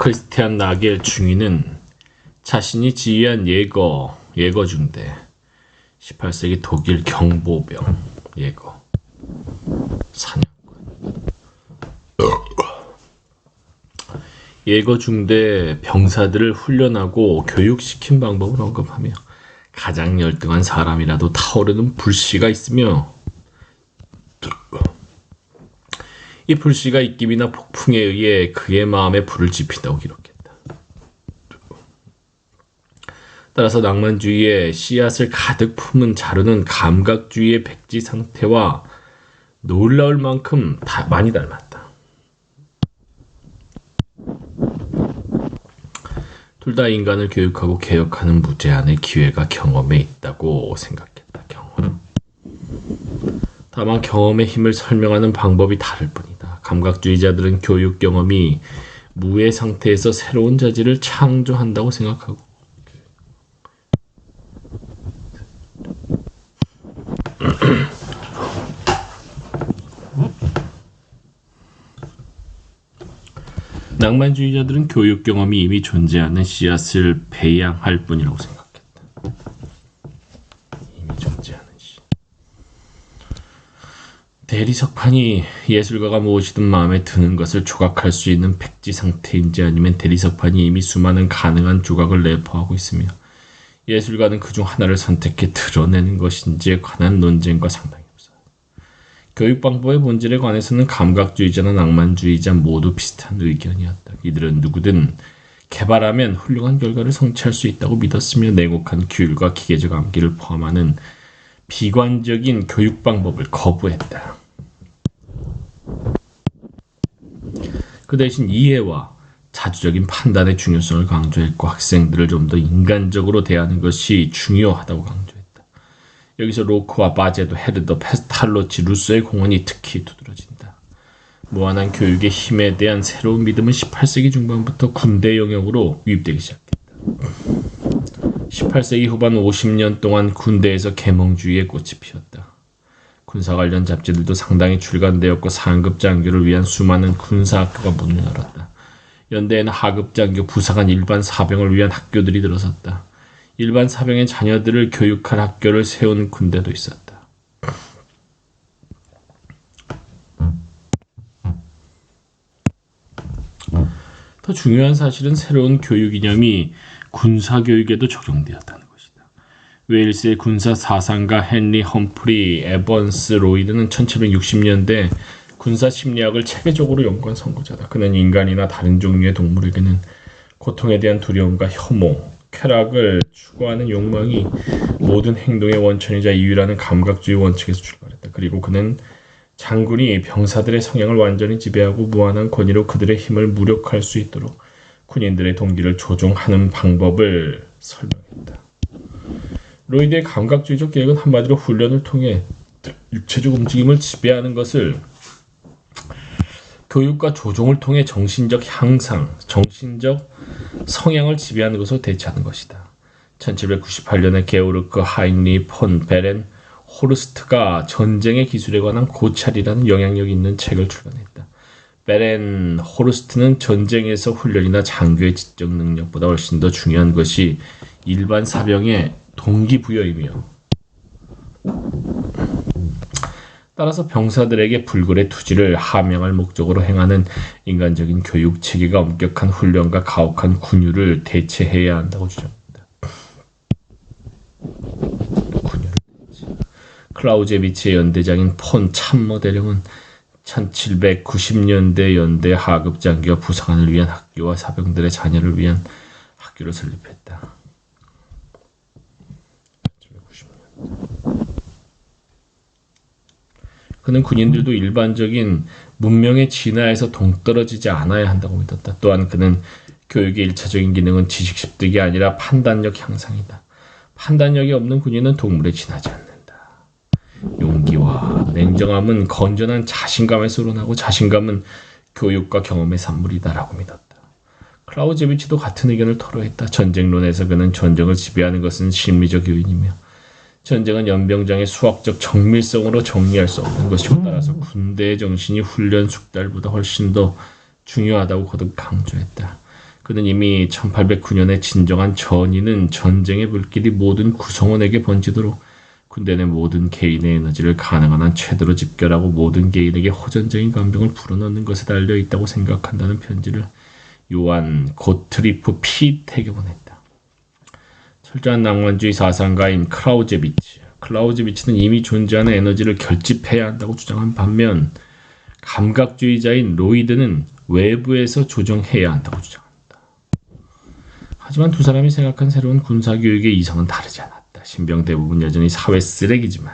크리스티안 나겔 중위는 자신이 지휘한 예거중대 18세기 독일 경보병 예거 사냥꾼 예거중대 병사들을 훈련하고 교육시킨 방법을 언급하며 가장 열등한 사람이라도 타오르는 불씨가 있으며 이 불씨가 입김이나 폭풍에 의해 그의 마음에 불을 지핀다고 기록했다. 따라서 낭만주의의 씨앗을 가득 품은 자루는 감각주의의 백지 상태와 놀라울 만큼 많이 닮았다. 둘 다 인간을 교육하고 개혁하는 무제한의 기회가 경험에 있다고 생각했다. 경험. 다만 경험의 힘을 설명하는 방법이 다를 뿐이다. 감각주의자들은 교육 경험이 무의 상태에서 새로운 자질을 창조한다고 생각하고 낭만주의자들은 교육 경험이 이미 존재하는 씨앗을 배양할 뿐이라고 생각했다. 이미 존재하는 씨앗. 대리석판이 예술가가 무엇이든 마음에 드는 것을 조각할 수 있는 백지 상태인지 아니면 대리석판이 이미 수많은 가능한 조각을 내포하고 있으며 예술가는 그중 하나를 선택해 드러내는 것인지에 관한 논쟁과 상당히 없어. 교육 방법의 본질에 관해서는 감각주의자나 낭만주의자 모두 비슷한 의견이었다. 이들은 누구든 개발하면 훌륭한 결과를 성취할 수 있다고 믿었으며 냉혹한 규율과 기계적 암기를 포함하는 비관적인 교육 방법을 거부했다. 그 대신 이해와 자주적인 판단의 중요성을 강조했고 학생들을 좀 더 인간적으로 대하는 것이 중요하다고 강조했다. 여기서 로크와 바제도, 헤르더, 페스탈로치, 루소의 공헌이 특히 두드러진다. 무한한 교육의 힘에 대한 새로운 믿음은 18세기 중반부터 군대 영역으로 유입되기 시작했다. 18세기 후반 50년 동안 군대에서 계몽주의의 꽃이 피었다. 군사 관련 잡지들도 상당히 출간되었고 상급 장교를 위한 수많은 군사학교가 문을 열었다. 연대에는 하급 장교, 부사관, 일반 사병을 위한 학교들이 들어섰다. 일반 사병의 자녀들을 교육할 학교를 세운 군대도 있었다. 더 중요한 사실은 새로운 교육 이념이 군사교육에도 적용되었다는 것이다. 웨일스의 군사 사상가 헨리 험프리 에번스 로이드는 1760년대 군사 심리학을 체계적으로 연구한 선구자다. 그는 인간이나 다른 종류의 동물에게는 고통에 대한 두려움과 혐오, 쾌락을 추구하는 욕망이 모든 행동의 원천이자 이유라는 감각주의 원칙에서 출발했다. 그리고 그는 장군이 병사들의 성향을 완전히 지배하고 무한한 권위로 그들의 힘을 무력화할 수 있도록 군인들의 동기를 조종하는 방법을 설명했다. 로이드의 감각주의적 계획은 한마디로 훈련을 통해 육체적 움직임을 지배하는 것을 교육과 조종을 통해 정신적 향상, 정신적 성향을 지배하는 것으로 대체하는 것이다. 1798년에 게오르크 하인리 폰 베렌 호르스트가 전쟁의 기술에 관한 고찰이라는 영향력 있는 책을 출간했다. 베렌 호르스트는 전쟁에서 훈련이나 장교의 지적 능력보다 훨씬 더 중요한 것이 일반 사병의 동기부여이며 따라서 병사들에게 불굴의 투지를 함양할 목적으로 행하는 인간적인 교육 체계가 엄격한 훈련과 가혹한 군유를 대체해야 한다고 주장합니다. 클라우제비치의 연대장인 폰 참모대령은 1790년대 연대 하급 장교와 부사관을 위한 학교와 사병들의 자녀를 위한 학교를 설립했다. 1790년. 그는 군인들도 일반적인 문명의 진화에서 동떨어지지 않아야 한다고 믿었다. 또한 그는 교육의 일차적인 기능은 지식 습득이 아니라 판단력 향상이다. 판단력이 없는 군인은 동물에 지나지 않는다. 용기와 냉정함은 건전한 자신감에서 우러나고 자신감은 교육과 경험의 산물이다라고 믿었다. 클라우제비치도 같은 의견을 토로했다. 전쟁론에서 그는 전쟁을 지배하는 것은 심리적 요인이며 전쟁은 연병장의 수학적 정밀성으로 정리할 수 없는 것이고 따라서 군대의 정신이 훈련 숙달보다 훨씬 더 중요하다고 거듭 강조했다. 그는 이미 1809년에 진정한 전의는 전쟁의 불길이 모든 구성원에게 번지도록 군대 내 모든 개인의 에너지를 가능한 한 최대로 집결하고 모든 개인에게 호전적인 감정을 불어넣는 것에 달려 있다고 생각한다는 편지를 요한 고트리프 피텍에 보냈다. 철저한 낭만주의 사상가인 클라우제비치는 이미 존재하는 에너지를 결집해야 한다고 주장한 반면 감각주의자인 로이드는 외부에서 조정해야 한다고 주장한다. 하지만 두 사람이 생각한 새로운 군사교육의 이상은 다르지 않았다. 신병 대부분 여전히 사회 쓰레기지만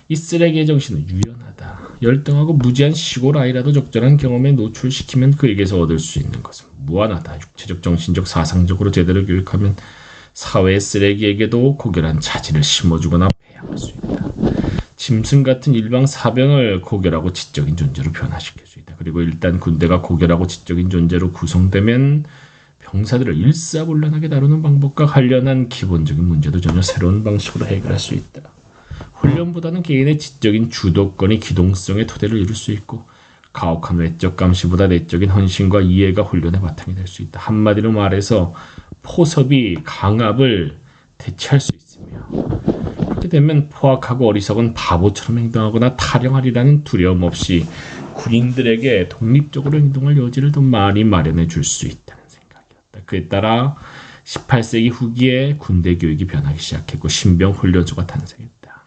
이 쓰레기의 정신은 유연하다. 열등하고 무지한 시골 아이라도 적절한 경험에 노출시키면 그에게서 얻을 수 있는 것은 무한하다. 육체적, 정신적, 사상적으로 제대로 교육하면 사회의 쓰레기에게도 고결한 차질을 심어주거나 배양할 수 있다. 짐승 같은 일방 사병을 고결하고 지적인 존재로 변화시킬 수 있다. 그리고 일단 군대가 고결하고 지적인 존재로 구성되면 병사들을 일사불란하게 다루는 방법과 관련한 기본적인 문제도 전혀 새로운 방식으로 해결할 수 있다. 훈련보다는 개인의 지적인 주도권이 기동성의 토대를 이룰 수 있고 가혹한 외적 감시보다 내적인 헌신과 이해가 훈련의 바탕이 될 수 있다. 한마디로 말해서 포섭이 강압을 대체할 수 있으며 그렇게 되면 포악하고 어리석은 바보처럼 행동하거나 탈영하리라는 두려움 없이 군인들에게 독립적으로 행동할 여지를 더 많이 마련해 줄 수 있다는 생각이었다. 그에 따라 18세기 후기에 군대 교육이 변하기 시작했고 신병 훈련소가 탄생했다.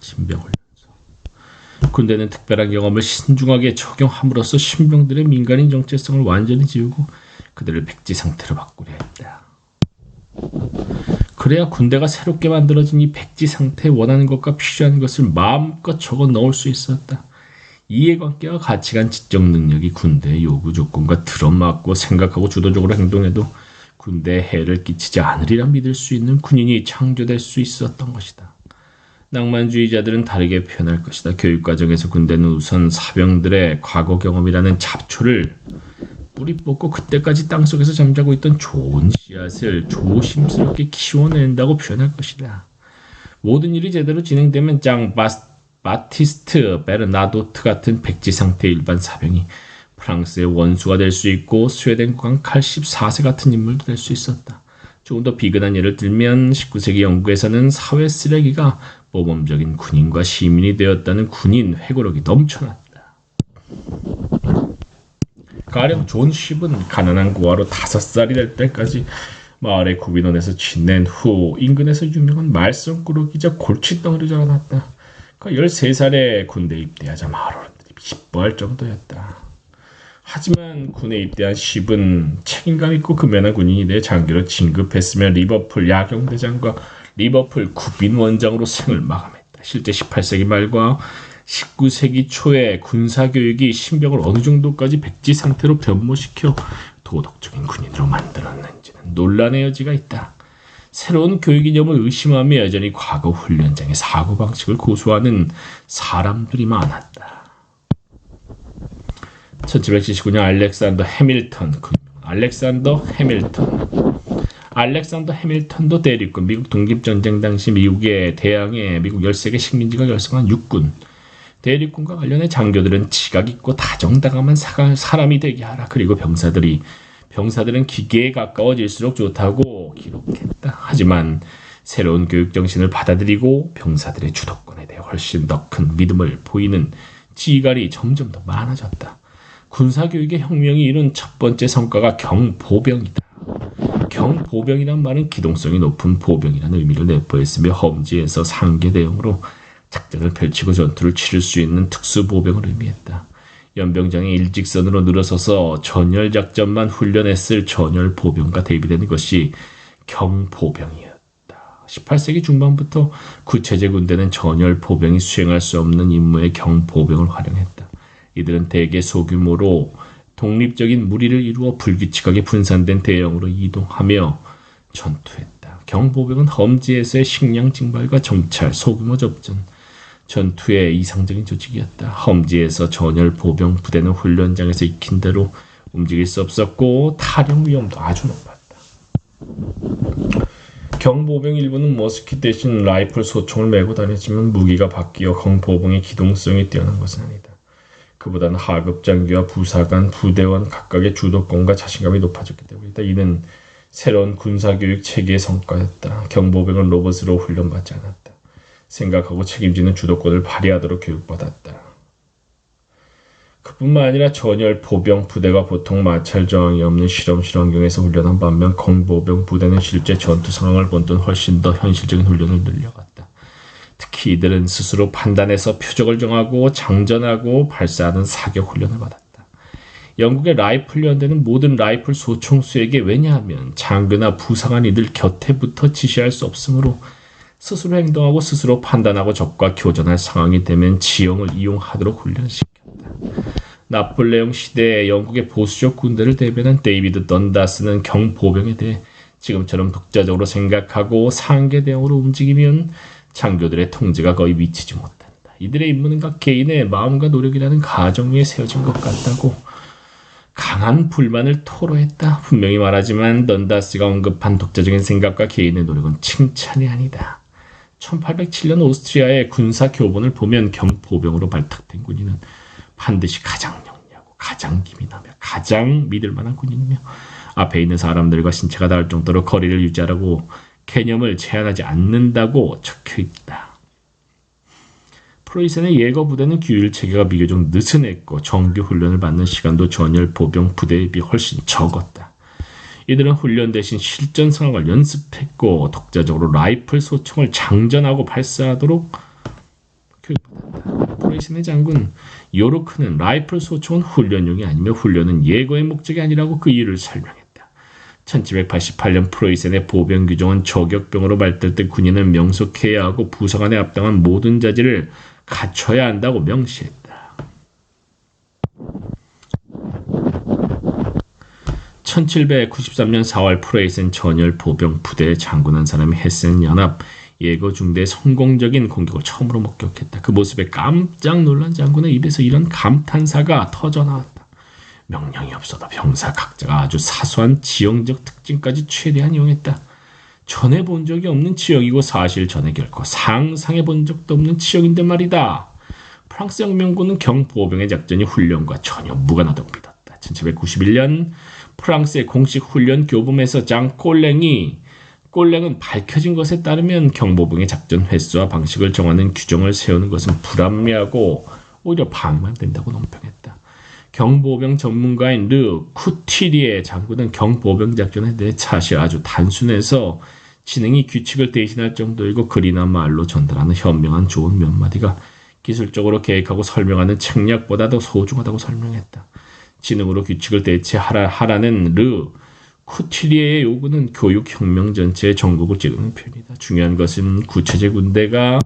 신병 훈련소. 군대는 특별한 경험을 신중하게 적용함으로써 신병들의 민간인 정체성을 완전히 지우고 그들을 백지 상태로 바꾸려 했다. 그래야 군대가 새롭게 만들어진 이 백지 상태에 원하는 것과 필요한 것을 마음껏 적어 넣을 수 있었다. 이해관계와 가치관 지적 능력이 군대의 요구 조건과 들어맞고 생각하고 주도적으로 행동해도 군대에 해를 끼치지 않으리라 믿을 수 있는 군인이 창조될 수 있었던 것이다. 낭만주의자들은 다르게 표현할 것이다. 교육과정에서 군대는 우선 사병들의 과거 경험이라는 잡초를 뿌리 뽑고 그때까지 땅속에서 잠자고 있던 좋은 씨앗을 조심스럽게 키워낸다고 표현할 것이다. 모든 일이 제대로 진행되면 장 바티스트 베르나도트 같은 백지 상태의 일반 사병이 프랑스의 원수가 될 수 있고 스웨덴 국왕 칼 14세 같은 인물도 될 수 있었다. 조금 더 비근한 예를 들면 19세기 영국에서는 사회 쓰레기가 모범적인 군인과 시민이 되었다는 군인 회고록이 넘쳐났다. 가령 존 쉽은 가난한 고아로 5살이 될 때까지 마을의 구빈원에서 지낸 후 인근에서 유명한 말썽꾸러기자 골칫덩이로 자라났다. 그가 13살에 군대에 입대하자 마을 어른들이 기뻐할 정도였다. 하지만 군에 입대한 쉽은 책임감 있고 근면한 군인이 돼 장교로 진급했으며 리버풀 야경대장과 리버풀 구빈원장으로 생을 마감했다. 실제 18세기 말과 19세기 초에 군사교육이 신병을 어느 정도까지 백지 상태로 변모시켜 도덕적인 군인으로 만들었는지는 논란의 여지가 있다. 새로운 교육 이념을 의심하며 여전히 과거 훈련장의 사고방식을 고수하는 사람들이 많았다. 1779년 알렉산더 해밀턴도 대륙군, 미국 독립전쟁 당시 미국의 대항해 미국 13개 식민지가 결성한 육군, 대륙군과 관련해 장교들은 지각 있고 다정다감한 사람이 되게 하라. 그리고 병사들은 기계에 가까워질수록 좋다고 기록했다. 하지만 새로운 교육 정신을 받아들이고 병사들의 주도권에 대해 훨씬 더 큰 믿음을 보이는 지휘관이 점점 더 많아졌다. 군사교육의 혁명이 이룬 첫 번째 성과가 경보병이다. 경보병이란 말은 기동성이 높은 보병이라는 의미를 내포했으며 험지에서 상계 대용으로 작전을 펼치고 전투를 치를 수 있는 특수보병을 의미했다. 연병장이 일직선으로 늘어서서 전열작전만 훈련했을 전열보병과 대비되는 것이 경보병이었다. 18세기 중반부터 구체제 군대는 전열보병이 수행할 수 없는 임무에 경보병을 활용했다. 이들은 대개 소규모로 독립적인 무리를 이루어 불규칙하게 분산된 대형으로 이동하며 전투했다. 경보병은 험지에서의 식량 징발과 정찰, 소규모 접전, 전투의 이상적인 조직이었다. 험지에서 전열 보병 부대는 훈련장에서 익힌 대로 움직일 수 없었고 탈영 위험도 아주 높았다. 경보병 일부는 머스킷 대신 라이플 소총을 메고 다녔지만 무기가 바뀌어 경보병의 기동성이 뛰어난 것은 아니다. 그보다는 하급 장교와 부사관, 부대원 각각의 주도권과 자신감이 높아졌기 때문이다. 이는 새로운 군사교육 체계의 성과였다. 경보병은 로봇으로 훈련받지 않았다. 생각하고 책임지는 주도권을 발휘하도록 교육받았다. 그뿐만 아니라 전열 보병 부대가 보통 마찰 저항이 없는 실험실 환경에서 훈련한 반면 공보병 부대는 실제 전투 상황을 본 돈 훨씬 더 현실적인 훈련을 늘려갔다. 특히 이들은 스스로 판단해서 표적을 정하고 장전하고 발사하는 사격 훈련을 받았다. 영국의 라이플 연대는 모든 라이플 소총수에게 왜냐하면 장교나 부사관 이들 곁에 붙어 지시할 수 없으므로 스스로 행동하고 스스로 판단하고 적과 교전할 상황이 되면 지형을 이용하도록 훈련시켰다. 나폴레옹 시대에 영국의 보수적 군대를 대변한 데이비드 던다스는 경보병에 대해 지금처럼 독자적으로 생각하고 상계 대응으로 움직이면 장교들의 통제가 거의 미치지 못한다. 이들의 임무는 각 개인의 마음과 노력이라는 가정 위에 세워진 것 같다고 강한 불만을 토로했다. 분명히 말하지만 던다스가 언급한 독자적인 생각과 개인의 노력은 칭찬이 아니다. 1807년 오스트리아의 군사 교본을 보면 경보병으로 발탁된 군인은 반드시 가장 영리하고 가장 기민하며 가장 믿을 만한 군인이며 앞에 있는 사람들과 신체가 닿을 정도로 거리를 유지하라고 개념을 제한하지 않는다고 적혀있다. 프로이센의 예거 부대는 규율 체계가 비교적 느슨했고 정규 훈련을 받는 시간도 전열 보병 부대에 비해 훨씬 적었다. 이들은 훈련 대신 실전 상황을 연습했고 독자적으로 라이플 소총을 장전하고 발사하도록 교육받았다. 프로이센의 장군 요르크는 라이플 소총은 훈련용이 아니며 훈련은 예거의 목적이 아니라고 그 이유를 설명했다. 1788년 프로이센의 보병 규정은 저격병으로 발달된 군인을 명속해야 하고 부사관에 합당한 모든 자질을 갖춰야 한다고 명시했다. 1793년 4월 프로이센 전열 보병 부대의 장군 한 사람이 헤센 연합 예거 중대의 성공적인 공격을 처음으로 목격했다. 그 모습에 깜짝 놀란 장군의 입에서 이런 감탄사가 터져나왔다. 명령이 없어도 병사 각자가 아주 사소한 지형적 특징까지 최대한 이용했다. 전에 본 적이 없는 지형이고 사실 전에 결코 상상해 본 적도 없는 지형인데 말이다. 프랑스 혁명군은 경보병의 작전이 훈련과 전혀 무관하다고 믿었다. 1791년 프랑스의 공식 훈련 교범에서 장 꼴랭은 밝혀진 것에 따르면 경보병의 작전 횟수와 방식을 정하는 규정을 세우는 것은 불합리하고 오히려 방해만 된다고 논평했다. 경보병 전문가인 르 쿠티리에 장군은 경보병 작전에 대해 사실 아주 단순해서 진행이 규칙을 대신할 정도이고 글이나 말로 전달하는 현명한 좋은 몇 마디가 기술적으로 계획하고 설명하는 책략보다도 소중하다고 설명했다. 지능으로 규칙을 대체하라는 르 쿠티리에의 요구는 교육혁명 전체의 전국을 찌르는 편이다. 중요한 것은 구체제 군대가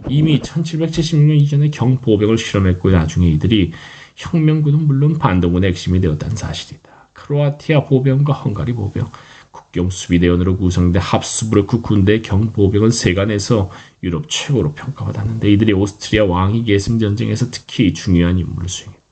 이미 1776년 이전에 경보병을 실험했고 나중에 이들이 혁명군은 물론 반동군의 핵심이 되었다는 사실이다. 크로아티아 보병과 헝가리 보병, 국경 수비대원으로 구성된 합스부르크 군대의 경보병은 세간에서 유럽 최고로 평가받았는데 이들이 오스트리아 왕위 계승 전쟁에서 특히 중요한 임무를 수행했다.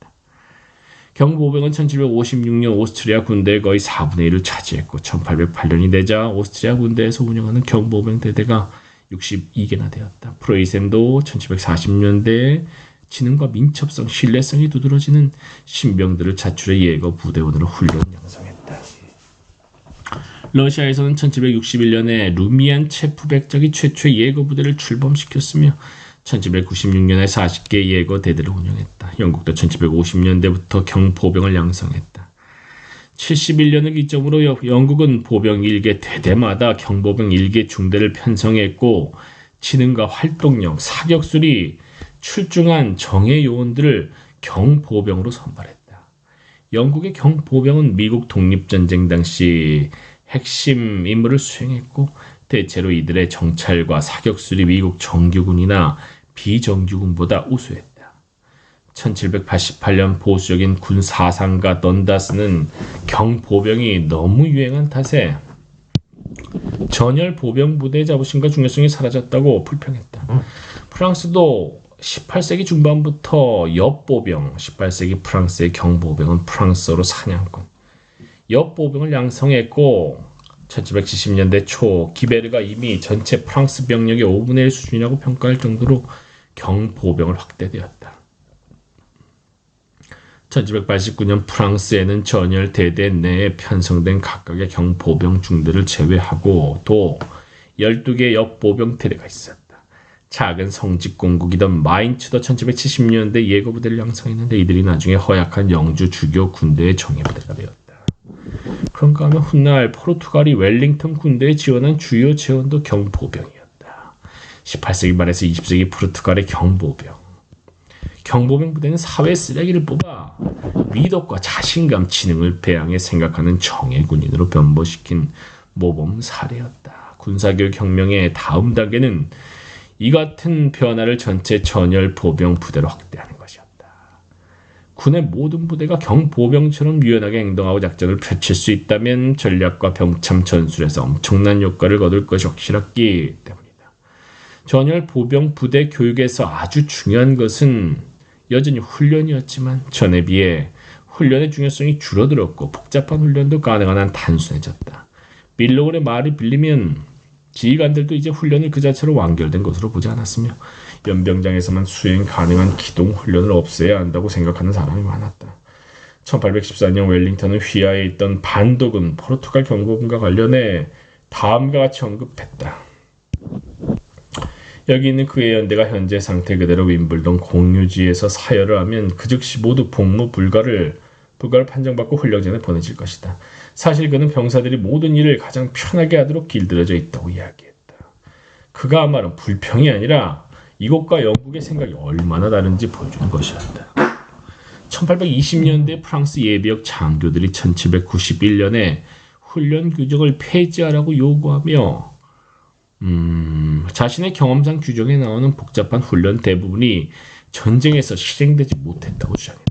경보병은 1756년 오스트리아 군대의 거의 4분의 1을 차지했고 1808년이 되자 오스트리아 군대에서 운영하는 경보병 대대가 62개나 되었다. 프로이센도 1740년대에 지능과 민첩성, 신뢰성이 두드러지는 신병들을 자출해 예거 부대원으로 훈련 양성했다. 러시아에서는 1761년에 루미안 체프백작이 최초의 예거 부대를 출범시켰으며 1796년에 40개 예거 대대를 운영했다. 영국도 1750년대부터 경보병을 양성했다. 71년을 기점으로 영국은 보병 1개 대대마다 경보병 1개 중대를 편성했고 지능과 활동력, 사격술이 출중한 정예 요원들을 경보병으로 선발했다. 영국의 경보병은 미국 독립전쟁 당시 핵심 임무를 수행했고 대체로 이들의 정찰과 사격술이 미국 정규군이나 비정규군보다 우수했다. 1788년 보수적인 군 사상가 던다스는 경보병이 너무 유행한 탓에 전열 보병 부대의 자부심과 중요성이 사라졌다고 불평했다. 프랑스도 18세기 중반부터 엽보병, 18세기 프랑스의 경보병은 프랑스어로 사냥꾼, 엽보병을 양성했고 1770년대 초 기베르가 이미 전체 프랑스 병력의 5분의 1 수준이라고 평가할 정도로 경보병을 확대되었다. 1789년 프랑스에는 전열 대대 내에 편성된 각각의 경보병 중대를 제외하고 또 12개의 역보병대대가 있었다. 작은 성직 공국이던 마인츠도 1770년대 예고부대를 양성했는데 이들이 나중에 허약한 영주 주교 군대의 정예부대가 되었다. 그런가 하면 훗날 포르투갈이 웰링턴 군대에 지원한 주요 재원도 경보병이었다. 18세기 말에서 20세기 포르투갈의 경보병 부대는 사회 쓰레기를 뽑아 미덕과 자신감, 지능을 배양해 생각하는 정예군인으로 변모시킨 모범 사례였다. 군사교육 혁명의 다음 단계는 이 같은 변화를 전체 전열 보병 부대로 확대하는 것이었다. 군의 모든 부대가 경보병처럼 유연하게 행동하고 작전을 펼칠 수 있다면 전략과 병참 전술에서 엄청난 효과를 거둘 것이 확실했기 때문이다. 전열 보병 부대 교육에서 아주 중요한 것은 여전히 훈련이었지만 전에 비해 훈련의 중요성이 줄어들었고 복잡한 훈련도 가능한 한 단순해졌다. 밀로울의 말을 빌리면 지휘관들도 이제 훈련을 그 자체로 완결된 것으로 보지 않았으며 연병장에서만 수행 가능한 기동 훈련을 없애야 한다고 생각하는 사람이 많았다. 1814년 웰링턴은 휘하에 있던 반독은 포르투갈 경보군과 관련해 다음과 같이 언급했다. 여기 있는 그의 연대가 현재 상태 그대로 윈블던 공유지에서 사열을 하면 그 즉시 모두 복무 불가를 판정받고 훈련장에 보내질 것이다. 사실 그는 병사들이 모든 일을 가장 편하게 하도록 길들여져 있다고 이야기했다. 그가 한 말은 불평이 아니라 이곳과 영국의 생각이 얼마나 다른지 보여주는 것이었다. 1820년대 프랑스 예비역 장교들이 1791년에 훈련 규정을 폐지하라고 요구하며 자신의 경험상 규정에 나오는 복잡한 훈련 대부분이 전쟁에서 실행되지 못했다고 주장했다.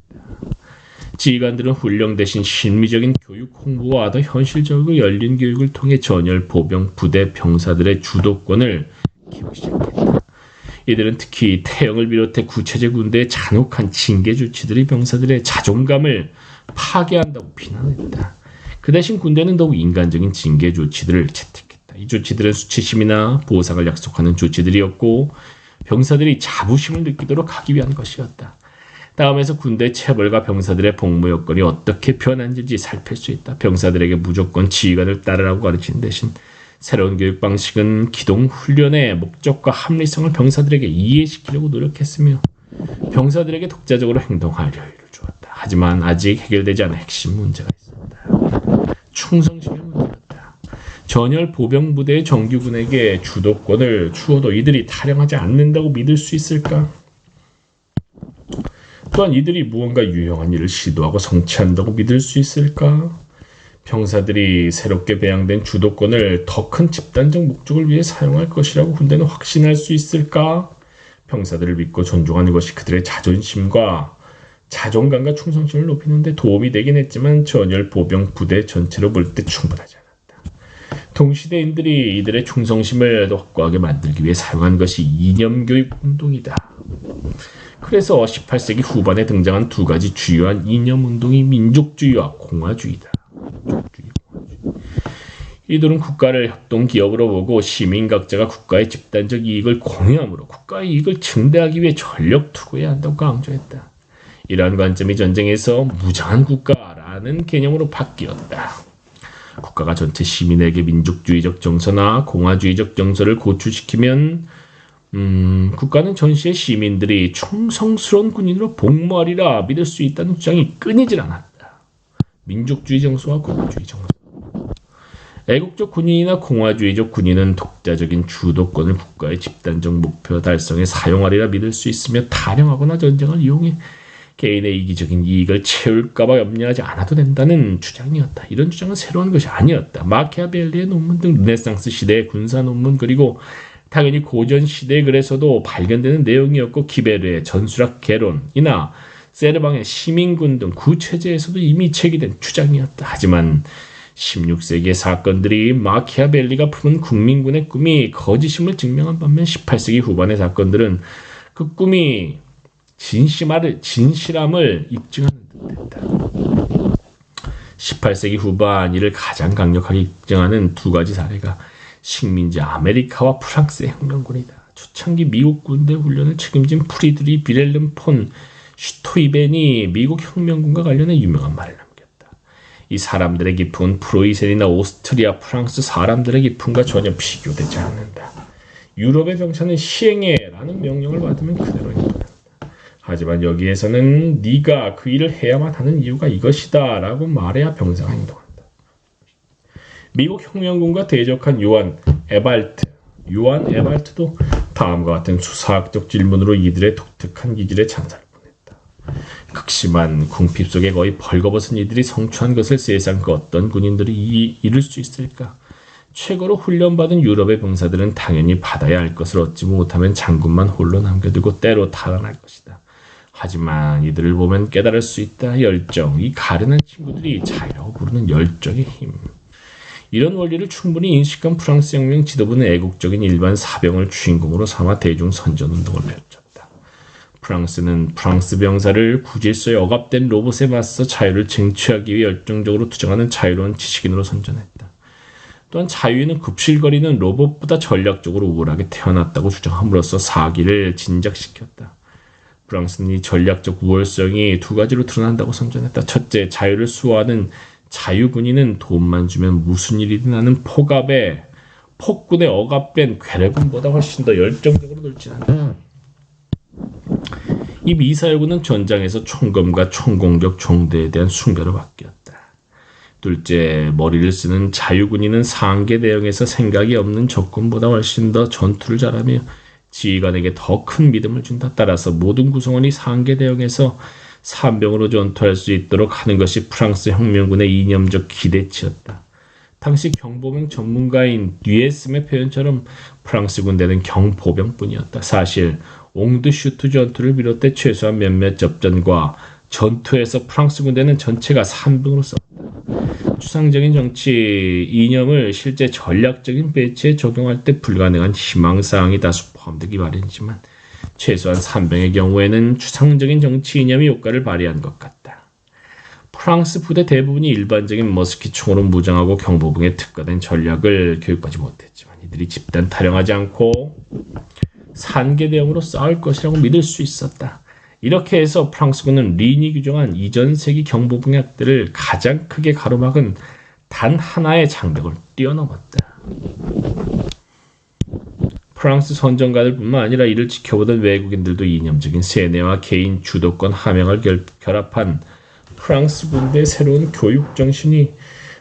지휘관들은 훈련 대신 실미적인 교육 홍보와 더 현실적이고 열린 교육을 통해 전열 보병 부대 병사들의 주도권을 키우기 시작했다. 이들은 특히 태형을 비롯해 구체제 군대의 잔혹한 징계 조치들이 병사들의 자존감을 파괴한다고 비난했다. 그 대신 군대는 더욱 인간적인 징계 조치들을 채택했다. 이 조치들은 수치심이나 보상을 약속하는 조치들이었고 병사들이 자부심을 느끼도록 하기 위한 것이었다. 다음에서 군대 체벌과 병사들의 복무 여건이 어떻게 변한지 살필 수 있다. 병사들에게 무조건 지휘관을 따르라고 가르치는 대신 새로운 교육 방식은 기동 훈련의 목적과 합리성을 병사들에게 이해시키려고 노력했으며 병사들에게 독자적으로 행동할 여유를 주었다. 하지만 아직 해결되지 않은 핵심 문제가 있었다. 충성심의 문제였다. 전열 보병 부대의 정규군에게 주도권을 주어도 이들이 탈영하지 않는다고 믿을 수 있을까? 또한 이들이 무언가 유용한 일을 시도하고 성취한다고 믿을 수 있을까? 병사들이 새롭게 배양된 주도권을 더 큰 집단적 목적을 위해 사용할 것이라고 군대는 확신할 수 있을까? 병사들을 믿고 존중하는 것이 그들의 자존감과 충성심을 높이는 데 도움이 되긴 했지만 전열 보병 부대 전체로 볼 때 충분하지 않았다. 동시대인들이 이들의 충성심을 더 확고하게 만들기 위해 사용한 것이 이념교육 운동이다. 그래서 18세기 후반에 등장한 두 가지 주요한 이념운동이 민족주의와 공화주의다. 이들은 국가를 협동기업으로 보고 시민 각자가 국가의 집단적 이익을 공유함으로 국가의 이익을 증대하기 위해 전력 투구해야 한다고 강조했다. 이러한 관점이 전쟁에서 무장한 국가라는 개념으로 바뀌었다. 국가가 전체 시민에게 민족주의적 정서나 공화주의적 정서를 고취시키면 국가는 전시의 시민들이 충성스러운 군인으로 복무하리라 믿을 수 있다는 주장이 끊이질 않았다. 민족주의 정서와 공화주의 정서. 애국적 군인이나 공화주의적 군인은 독자적인 주도권을 국가의 집단적 목표 달성에 사용하리라 믿을 수 있으며 탈영하거나 전쟁을 이용해 개인의 이기적인 이익을 채울까봐 염려하지 않아도 된다는 주장이었다. 이런 주장은 새로운 것이 아니었다. 마키아벨리의 논문 등 르네상스 시대의 군사 논문 그리고 당연히 고전 시대의 글에서도 발견되는 내용이었고 기베르의 전술학 개론이나 세르방의 시민군 등 구체제에서도 이미 제기된 주장이었다. 하지만 16세기의 사건들이 마키아벨리가 품은 국민군의 꿈이 거짓임을 증명한 반면 18세기 후반의 사건들은 그 꿈이 진실함을 입증하는 듯했다. 18세기 후반 이를 가장 강력하게 입증하는 두 가지 사례가 식민지 아메리카와 프랑스의 혁명군이다. 초창기 미국 군대 훈련을 책임진 프리드리 비렐름 폰 슈토이벤이 미국 혁명군과 관련해 유명한 말을 남겼다. 이 사람들의 기풍은 프로이센이나 오스트리아, 프랑스 사람들의 기풍과 전혀 비교되지 않는다. 유럽의 병사는 시행해라는 명령을 받으면 그대로 행동한다. 하지만 여기에서는 네가 그 일을 해야만 하는 이유가 이것이다 라고 말해야 병사가 행동한다. 미국 혁명군과 대적한 요한 에발트도 다음과 같은 수사학적 질문으로 이들의 독특한 기질에 찬사를 보냈다. 극심한 궁핍 속에 거의 벌거벗은 이들이 성취한 것을 세상 그 어떤 군인들이 이룰 수 있을까? 최고로 훈련받은 유럽의 병사들은 당연히 받아야 할 것을 얻지 못하면 장군만 홀로 남겨두고 때로 탈환할 것이다. 하지만 이들을 보면 깨달을 수 있다. 열정, 이 가련한 친구들이 자유라고 부르는 열정의 힘. 이런 원리를 충분히 인식한 프랑스 혁명 지도부는 애국적인 일반 사병을 주인공으로 삼아 대중 선전운동을 펼쳤다. 프랑스는 프랑스 병사를 구질서에 억압된 로봇에 맞서 자유를 쟁취하기 위해 열정적으로 투쟁하는 자유로운 지식인으로 선전했다. 또한 자유인은 급실거리는 로봇보다 전략적으로 우월하게 태어났다고 주장함으로써 사기를 진작시켰다. 프랑스는 이 전략적 우월성이 두 가지로 드러난다고 선전했다. 첫째, 자유를 수호하는 자유군인은 돈만 주면 무슨 일이든 하는 폭군에 억압된 괴뢰군보다 훨씬 더 열정적으로 돌진한다. 이 미사일군은 전장에서 총검과 총공격 총대에 대한 숭배로 바뀌었다. 둘째, 머리를 쓰는 자유군인은 상계 대응에서 생각이 없는 적군보다 훨씬 더 전투를 잘하며 지휘관에게 더 큰 믿음을 준다. 따라서 모든 구성원이 상계 대응에서 산병으로 전투할 수 있도록 하는 것이 프랑스 혁명군의 이념적 기대치였다. 당시 경보병 전문가인 뉘에스의 표현처럼 프랑스 군대는 경보병뿐이었다. 사실 옹드슈트 전투를 비롯해 최소한 몇몇 접전과 전투에서 프랑스 군대는 전체가 산병으로 싸웠다. 추상적인 정치 이념을 실제 전략적인 배치에 적용할 때 불가능한 희망사항이 다수 포함되기 마련이지만 최소한 산병의 경우에는 추상적인 정치 이념이 효과를 발휘한 것 같다. 프랑스 부대 대부분이 일반적인 머스킷총으로 무장하고 경보병에 특화된 전략을 교육받지 못했지만 이들이 집단 탈영하지 않고 산계 대응으로 싸울 것이라고 믿을 수 있었다. 이렇게 해서 프랑스군은 린이 규정한 이전 세기 경보병약들을 가장 크게 가로막은 단 하나의 장벽을 뛰어넘었다. 프랑스 선전가들뿐만 아니라 이를 지켜보던 외국인들도 이념적인 세뇌와 개인 주도권 함양을 결합한 프랑스 군대의 새로운 교육 정신이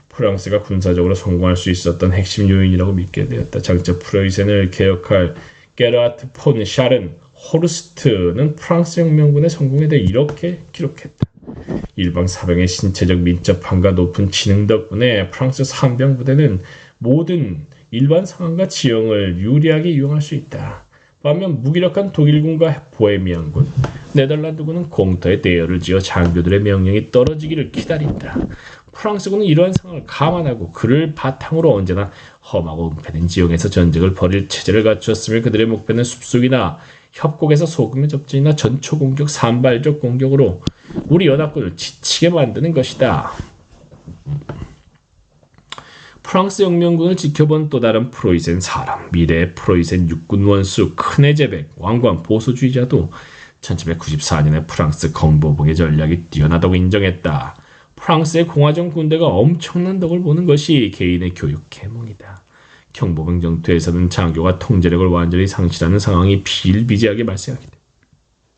프랑스가 군사적으로 성공할 수 있었던 핵심 요인이라고 믿게 되었다. 장차 프로이센을 개혁할 게르하트 폰 샤른 호르스트는 프랑스 혁명군의 성공에 대해 이렇게 기록했다. 일방 사병의 신체적 민첩함과 높은 지능 덕분에 프랑스 산병 부대는 모든 일반 상황과 지형을 유리하게 이용할 수 있다. 반면 무기력한 독일군과 보헤미안군, 네덜란드군은 공터에 대열을 지어 장교들의 명령이 떨어지기를 기다린다. 프랑스군은 이러한 상황을 감안하고 그를 바탕으로 언제나 험하고 은폐된 지형에서 전쟁을 벌일 체제를 갖추었으며 그들의 목표는 숲속이나 협곡에서 소금의 접전이나 전초 공격, 산발적 공격으로 우리 연합군을 지치게 만드는 것이다. 프랑스 혁명군을 지켜본 또 다른 프로이센 사람, 미래의 프로이센 육군 원수 크네제벡 왕관 보수주의자도 1794년에 프랑스 공보봉의 전략이 뛰어나다고 인정했다. 프랑스의 공화정 군대가 엄청난 덕을 보는 것이 개인의 교육 계몽이다. 경보병 전투에서는 장교가 통제력을 완전히 상실하는 상황이 비일비재하게 발생하게 돼.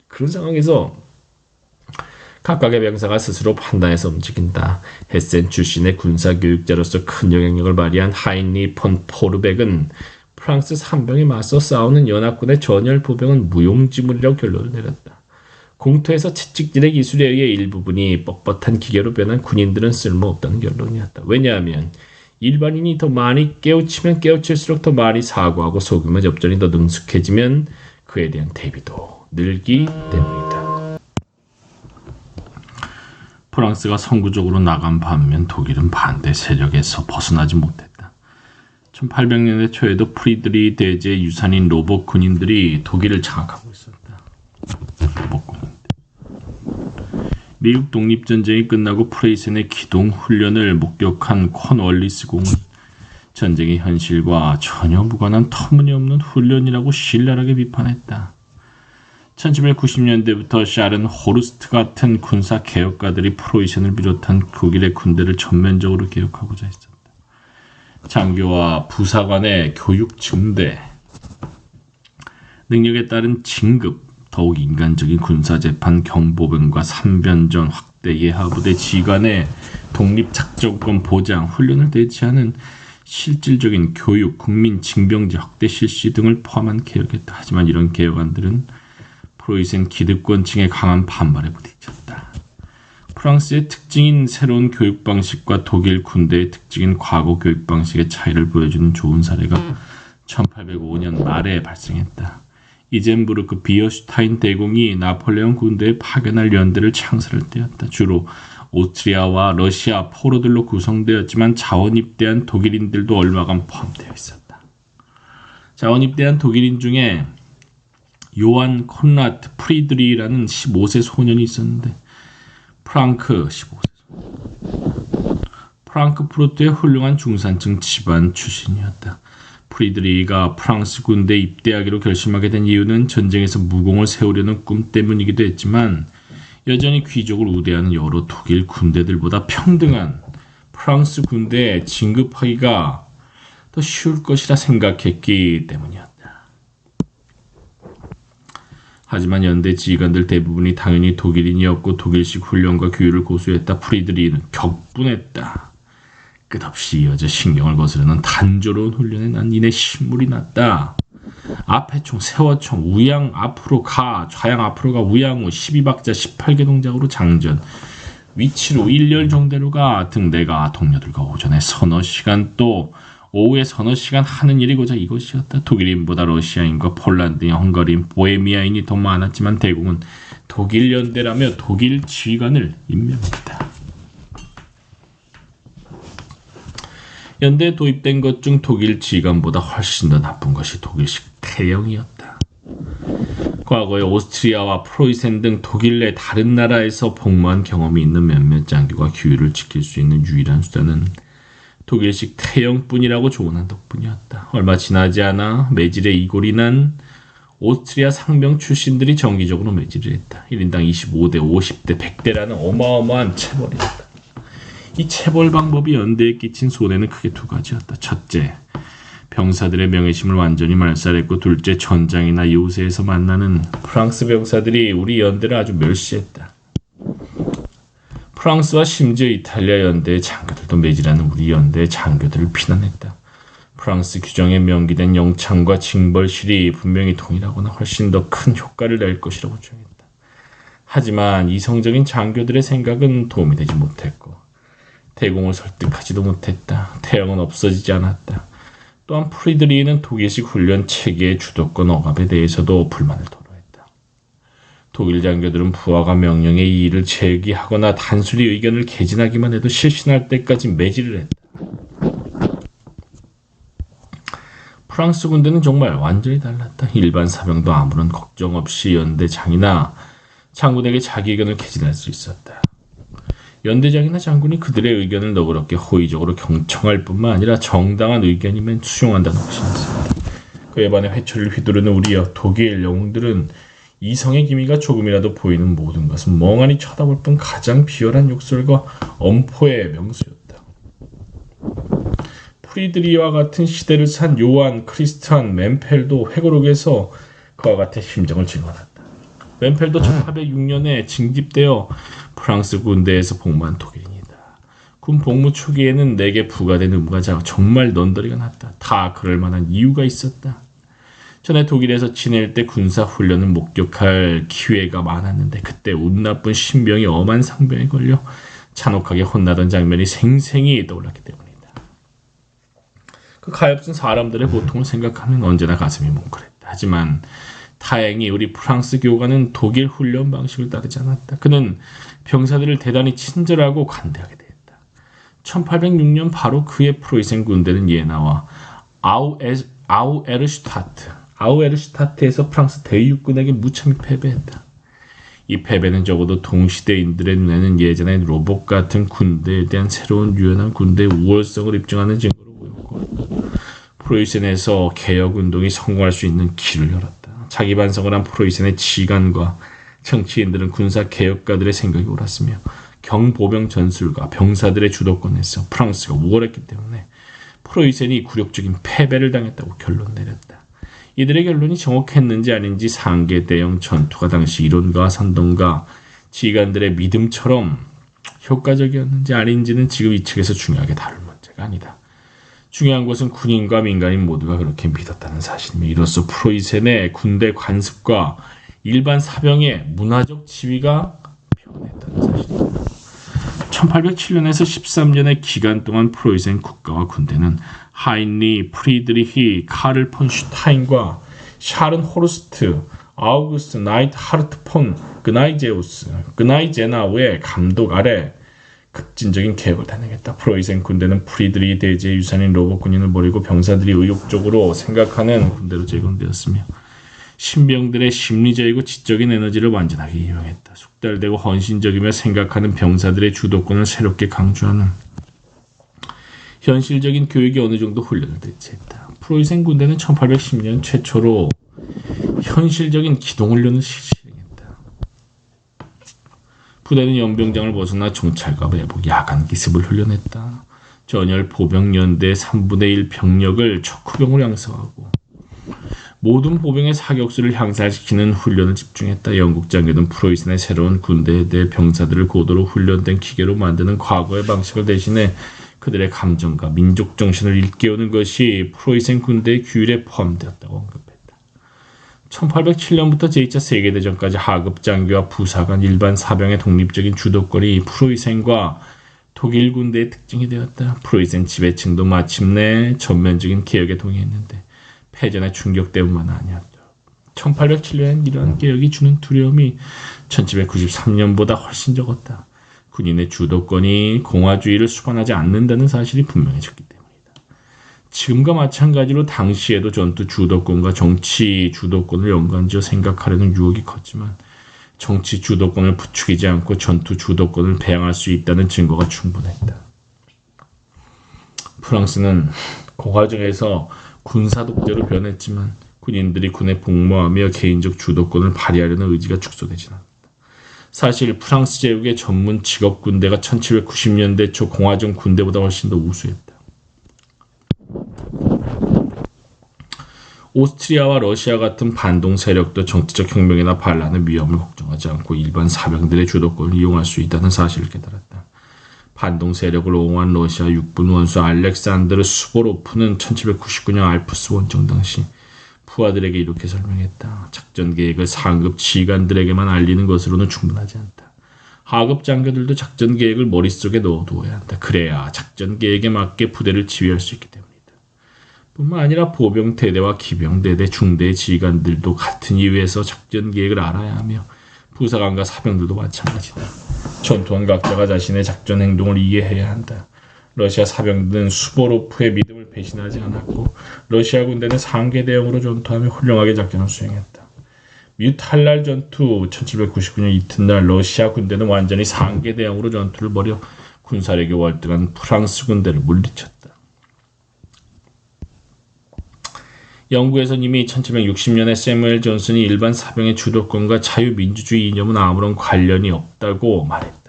그런 상황에서 각각의 병사가 스스로 판단해서 움직인다. 헤센 출신의 군사교육자로서 큰 영향력을 발휘한 하인리 폰 포르벡은 프랑스 산병에 맞서 싸우는 연합군의 전열 보병은 무용지물이라고 결론을 내렸다. 공터에서 채찍질의 기술에 의해 일부분이 뻣뻣한 기계로 변한 군인들은 쓸모없다는 결론이었다. 왜냐하면 일반인이 더 많이 깨우치면 깨우칠수록 더 많이 사고하고 소규모 접전이 더 능숙해지면 그에 대한 대비도 늘기 때문이다. 프랑스가 선구적으로 나간 반면 독일은 반대 세력에서 벗어나지 못했다. 1800년대 초에도 프리드리 대제의 유산인 로봇 군인들이 독일을 장악하고 있었다. 로봇 군인들. 미국 독립전쟁이 끝나고 프로이센의 기동훈련을 목격한 코널리스 공은 전쟁의 현실과 전혀 무관한 터무니없는 훈련이라고 신랄하게 비판했다. 1790년대부터 샤른 호르스트 같은 군사 개혁가들이 프로이센을 비롯한 독일의 군대를 전면적으로 개혁하고자 했었다. 장교와 부사관의 교육 증대, 능력에 따른 진급, 더욱 인간적인 군사재판, 경보병과 삼변전 확대, 예하부대 지휘관의 독립작전권 보장, 훈련을 대체하는 실질적인 교육, 국민 징병제 확대 실시 등을 포함한 개혁이었다. 하지만 이런 개혁안들은 프로이센 기득권층의 강한 반발에 부딪혔다. 프랑스의 특징인 새로운 교육 방식과 독일 군대의 특징인 과거 교육 방식의 차이를 보여주는 좋은 사례가 1805년 말에 발생했다. 이젠부르크 비어슈타인 대공이 나폴레옹 군대에 파견할 연대를 창설할 때였다. 주로 오스트리아와 러시아, 포로들로 구성되었지만 자원 입대한 독일인들도 얼마간 포함되어 있었다. 자원 입대한 독일인 중에 요한 콘라트 프리드리히라는 15세 소년이 있었는데 프랑크푸르트의 훌륭한 중산층 집안 출신이었다. 프리드리히가 프랑스 군대에 입대하기로 결심하게 된 이유는 전쟁에서 무공을 세우려는 꿈 때문이기도 했지만 여전히 귀족을 우대하는 여러 독일 군대들보다 평등한 프랑스 군대에 진급하기가 더 쉬울 것이라 생각했기 때문이었다. 하지만 연대 지휘관들 대부분이 당연히 독일인이었고 독일식 훈련과 규율을 고수했다. 프리드리히는 격분했다. 끝없이 이어져 신경을 거스르는 단조로운 훈련에 난 이내 신물이 났다. 앞에 총, 세워총, 우양 앞으로 가, 좌양 앞으로 가, 우양 후 12박자 18개 동작으로 장전, 위치로 1열 정대로 가 등 내가 동료들과 오전에 서너 시간 또 오후에 서너 시간 하는 일이 고작 이것이었다. 독일인보다 러시아인과 폴란드인, 헝가리인, 보헤미아인이 더 많았지만 대공은 독일 연대라며 독일 지휘관을 임명했다. 연대에 도입된 것 중 독일 지휘관보다 훨씬 더 나쁜 것이 독일식 태형이었다. 과거에 오스트리아와 프로이센 등 독일 내 다른 나라에서 복무한 경험이 있는 몇몇 장교가 규율을 지킬 수 있는 유일한 수단은 독일식 태형뿐이라고 조언한 덕분이었다. 얼마 지나지 않아 매질에 이골이 난 오스트리아 상병 출신들이 정기적으로 매질을 했다. 1인당 25대, 50대, 100대라는 어마어마한 체벌이었다. 이 체벌 방법이 연대에 끼친 손해는 크게 두 가지였다. 첫째, 병사들의 명예심을 완전히 말살했고, 둘째, 전장이나 요새에서 만나는 프랑스 병사들이 우리 연대를 아주 멸시했다. 프랑스와 심지어 이탈리아 연대의 장교들도 매질하는 우리 연대의 장교들을 비난했다. 프랑스 규정에 명기된 영창과 징벌실이 분명히 동일하거나 훨씬 더 큰 효과를 낼 것이라고 주장했다. 하지만 이성적인 장교들의 생각은 도움이 되지 못했고 대공을 설득하지도 못했다. 태형은 없어지지 않았다. 또한 프리드리히는 독일식 훈련 체계의 주도권 억압에 대해서도 불만을 토로했다. 독일 장교들은 부하가 명령에 이 일을 제기하거나 단순히 의견을 개진하기만 해도 실신할 때까지 매질을 했다. 프랑스 군대는 정말 완전히 달랐다. 일반 사병도 아무런 걱정 없이 연대장이나 장군에게 자기 의견을 개진할 수 있었다. 연대장이나 장군이 그들의 의견을 너그럽게 호의적으로 경청할 뿐만 아니라 정당한 의견이면 수용한다는 확신이었습니다. 그에 반해 회초리를 휘두르는 우리 독일 영웅들은 이성의 기미가 조금이라도 보이는 모든 것은 멍하니 쳐다볼 뿐 가장 비열한 욕설과 엄포의 명수였다. 프리드리히와 같은 시대를 산 요한 크리스티안 멘펠도 회고록에서 그와 같은 심정을 증언한다. 멘펠도 1806년에 징집되어 프랑스 군대에서 복무한 독일인이다. 군 복무 초기에는 내게 부과된 의무가 정말 넌더리가 났다. 다 그럴 만한 이유가 있었다. 전에 독일에서 지낼 때 군사 훈련을 목격할 기회가 많았는데 그때 운 나쁜 신병이 엄한 상병에 걸려 잔혹하게 혼나던 장면이 생생히 떠올랐기 때문이다. 그 가엾은 사람들의 고통을 생각하면 언제나 가슴이 뭉클했다. 하지만 다행히 우리 프랑스 교관은 독일 훈련 방식을 따르지 않았다. 그는 병사들을 대단히 친절하고 관대하게 대했다. 1806년 바로 그의 프로이센 군대는 예나와 아우에르슈타트에서 프랑스 대육군에게 무참히 패배했다. 이 패배는 적어도 동시대인들의 눈에는 예전의 로봇 같은 군대에 대한 새로운 유연한 군대의 우월성을 입증하는 증거로 보였고 프로이센에서 개혁운동이 성공할 수 있는 길을 열었다. 자기 반성을 한 프로이센의 지휘관과 정치인들은 군사 개혁가들의 생각이 옳았으며 경보병 전술과 병사들의 주도권에서 프랑스가 우월했기 때문에 프로이센이 굴욕적인 패배를 당했다고 결론 내렸다. 이들의 결론이 정확했는지 아닌지 상계 대형 전투가 당시 이론가 선동가 지휘관들의 믿음처럼 효과적이었는지 아닌지는 지금 이 책에서 중요하게 다룰 문제가 아니다. 중요한 것은 군인과 민간인 모두가 그렇게 믿었다는 사실이며 이로써 프로이센의 군대 관습과 일반 사병의 문화적 지위가 변했다는 사실입니다. 1807년에서 13년의 기간 동안 프로이센 국가와 군대는 하인리 프리드리히 카를 폰 슈타인과 샤른 호르스트 아우구스트 나이트 하르트 폰 그나이제나우의 감독 아래 급진적인 개혁을 단행했다. 프로이센 군대는 프리드리히 대제의 유산인 로봇 군인을 버리고 병사들이 의욕적으로 생각하는 군대로 재건되었으며 신병들의 심리적이고 지적인 에너지를 완전하게 이용했다. 숙달되고 헌신적이며 생각하는 병사들의 주도권을 새롭게 강조하는 현실적인 교육이 어느 정도 훈련을 대체했다. 프로이센 군대는 1810년 최초로 현실적인 기동훈련을 실시했다. 부대는 연병장을 벗어나 정찰과 매복, 야간 기습을 훈련했다. 전열 보병연대 3분의 1 병력을 척후병으로 양성하고 모든 보병의 사격수를 향상시키는 훈련을 집중했다. 영국 장교는 프로이센의 새로운 군대에 대해 병사들을 고도로 훈련된 기계로 만드는 과거의 방식을 대신해 그들의 감정과 민족 정신을 일깨우는 것이 프로이센 군대의 규율에 포함되었다고 언급했다. 1807년부터 제2차 세계대전까지 하급 장교와 부사관 일반 사병의 독립적인 주도권이 프로이센과 독일 군대의 특징이 되었다. 프로이센 지배층도 마침내 전면적인 개혁에 동의했는데 패전의 충격 때문만 아니었다. 1807년엔 이러한 개혁이 주는 두려움이 1793년보다 훨씬 적었다. 군인의 주도권이 공화주의를 수반하지 않는다는 사실이 분명해졌기 때문이다. 지금과 마찬가지로 당시에도 전투 주도권과 정치 주도권을 연관지어 생각하려는 유혹이 컸지만 정치 주도권을 부추기지 않고 전투 주도권을 배양할 수 있다는 증거가 충분했다. 프랑스는 그 과정에서 군사 독재로 변했지만 군인들이 군에 복무하며 개인적 주도권을 발휘하려는 의지가 축소되지 않았다. 사실 프랑스 제국의 전문 직업 군대가 1790년대 초 공화정 군대보다 훨씬 더 우수했다. 오스트리아와 러시아 같은 반동 세력도 정치적 혁명이나 반란의 위험을 걱정하지 않고 일반 사병들의 주도권을 이용할 수 있다는 사실을 깨달았다. 반동 세력을 옹호한 러시아 육군 원수 알렉산드르 수보로프는 1799년 알프스 원정 당시 부하들에게 이렇게 설명했다. 작전 계획을 상급 지휘관들에게만 알리는 것으로는 충분하지 않다. 하급 장교들도 작전 계획을 머릿속에 넣어두어야 한다. 그래야 작전 계획에 맞게 부대를 지휘할 수 있기 때문이다. 뿐만 아니라 보병대대와 기병대대, 중대 지휘관들도 같은 이유에서 작전 계획을 알아야 하며 부사관과 사병들도 마찬가지다. 전투원 각자가 자신의 작전 행동을 이해해야 한다. 러시아 사병들은 수보로프의 믿음을 배신하지 않았고 러시아 군대는 상계 대형으로 전투하며 훌륭하게 작전을 수행했다. 뮤탈날 전투 1799년 이튿날 러시아 군대는 완전히 상계 대형으로 전투를 벌여 군사력이 월등한 프랑스 군대를 물리쳤다. 영국에서는 이미 1760년에 세무엘 존슨이 일반 사병의 주도권과 자유민주주의 이념은 아무런 관련이 없다고 말했다.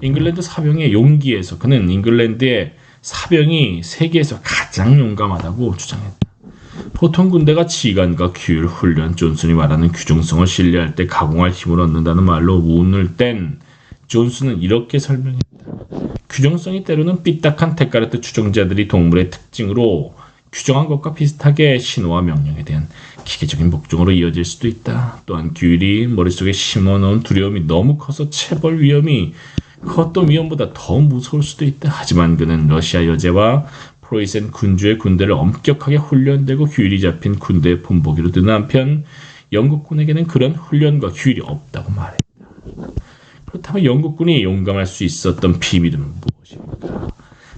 잉글랜드 사병의 용기에서 그는 잉글랜드의 사병이 세계에서 가장 용감하다고 주장했다. 보통 군대가 지휘관과 규율, 훈련, 존슨이 말하는 규정성을 신뢰할 때 가공할 힘을 얻는다는 말로 운을 뗀 존슨은 이렇게 설명했다. 규정성이 때로는 삐딱한 테카르트 추종자들이 동물의 특징으로 규정한 것과 비슷하게 신호와 명령에 대한 기계적인 복종으로 이어질 수도 있다. 또한 규율이 머릿속에 심어놓은 두려움이 너무 커서 체벌 위험이 그 어떤 위험보다 더 무서울 수도 있다. 하지만 그는 러시아 여제와 프로이센 군주의 군대를 엄격하게 훈련되고 규율이 잡힌 군대의 본보기로 드는 한편 영국군에게는 그런 훈련과 규율이 없다고 말했다. 그렇다면 영국군이 용감할 수 있었던 비밀은 무엇입니까?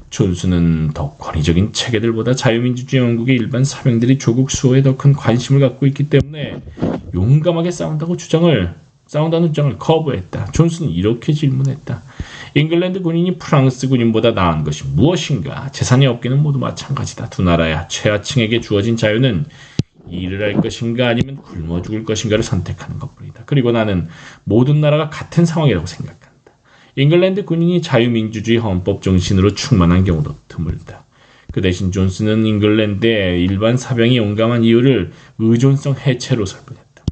존슨은 더 권위적인 체계들보다 자유민주주의 영국의 일반 사병들이 조국 수호에 더 큰 관심을 갖고 있기 때문에 용감하게 싸운다고 주장을 싸운다는 주장을 거부했다. 존슨은 이렇게 질문했다. 잉글랜드 군인이 프랑스 군인보다 나은 것이 무엇인가? 재산이 없기는 모두 마찬가지다. 두 나라야 최하층에게 주어진 자유는 일을 할 것인가 아니면 굶어 죽을 것인가를 선택하는 것뿐이다. 그리고 나는 모든 나라가 같은 상황이라고 생각한다. 잉글랜드 군인이 자유민주주의 헌법 정신으로 충만한 경우도 드물다. 그 대신 존슨은 잉글랜드의 일반 사병이 용감한 이유를 의존성 해체로 설명했다.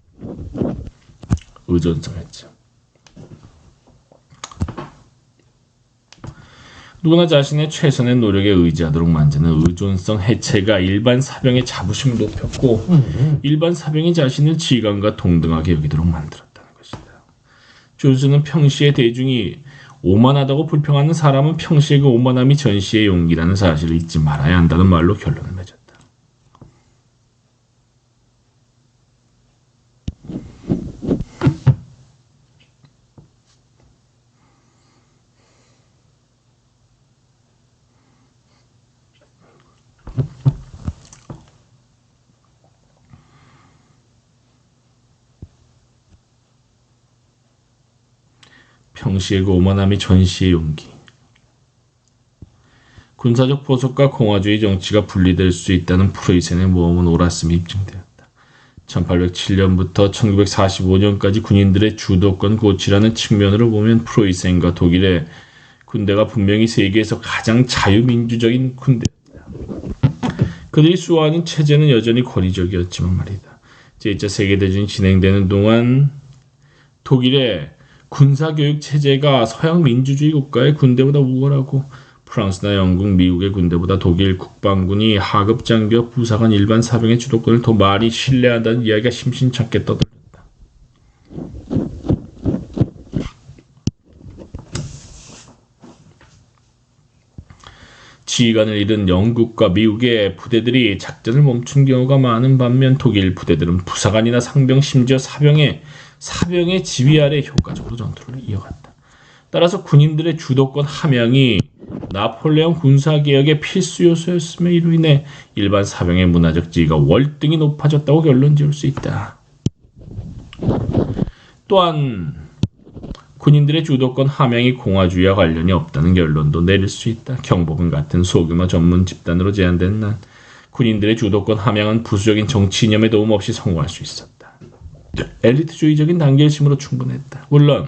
의존성 해체. 누구나 자신의 최선의 노력에 의지하도록 만드는 의존성 해체가 일반 사병의 자부심을 높였고 일반 사병이 자신을 지휘관과 동등하게 여기도록 만들었다는 것이다. 존슨은 평시에 대중이 오만하다고 불평하는 사람은 평시에 그 오만함이 전시의 용기라는 사실을 잊지 말아야 한다는 말로 결론을 맺었다. 평시의 그 오만함이 전시의 용기. 군사적 보석과 공화주의 정치가 분리될 수 있다는 프로이센의 모험은 옳았음이 입증되었다. 1807년부터 1945년까지 군인들의 주도권 고취라는 측면으로 보면 프로이센과 독일의 군대가 분명히 세계에서 가장 자유민주적인 군대였다. 그들이 수호하는 체제는 여전히 권위적이었지만 말이다. 제2차 세계대전이 진행되는 동안 독일의 군사교육 체제가 서양 민주주의 국가의 군대보다 우월하고 프랑스나 영국, 미국의 군대보다 독일 국방군이 하급 장교와 부사관 일반 사병의 주도권을 더 많이 신뢰한다는 이야기가 심심찮게 떠돌렸다. 지휘관을 잃은 영국과 미국의 부대들이 작전을 멈춘 경우가 많은 반면 독일 부대들은 부사관이나 상병 심지어 사병의 지휘 아래 효과적으로 전투를 이어갔다. 따라서 군인들의 주도권 함양이 나폴레옹 군사개혁의 필수 요소였으며 이로 인해 일반 사병의 문화적 지위가 월등히 높아졌다고 결론 지을 수 있다. 또한 군인들의 주도권 함양이 공화주의와 관련이 없다는 결론도 내릴 수 있다. 경복은 같은 소규모 전문 집단으로 제한된 난 군인들의 주도권 함양은 부수적인 정치 이념에 도움 없이 성공할 수 있었다. 엘리트주의적인 단결심으로 충분했다. 물론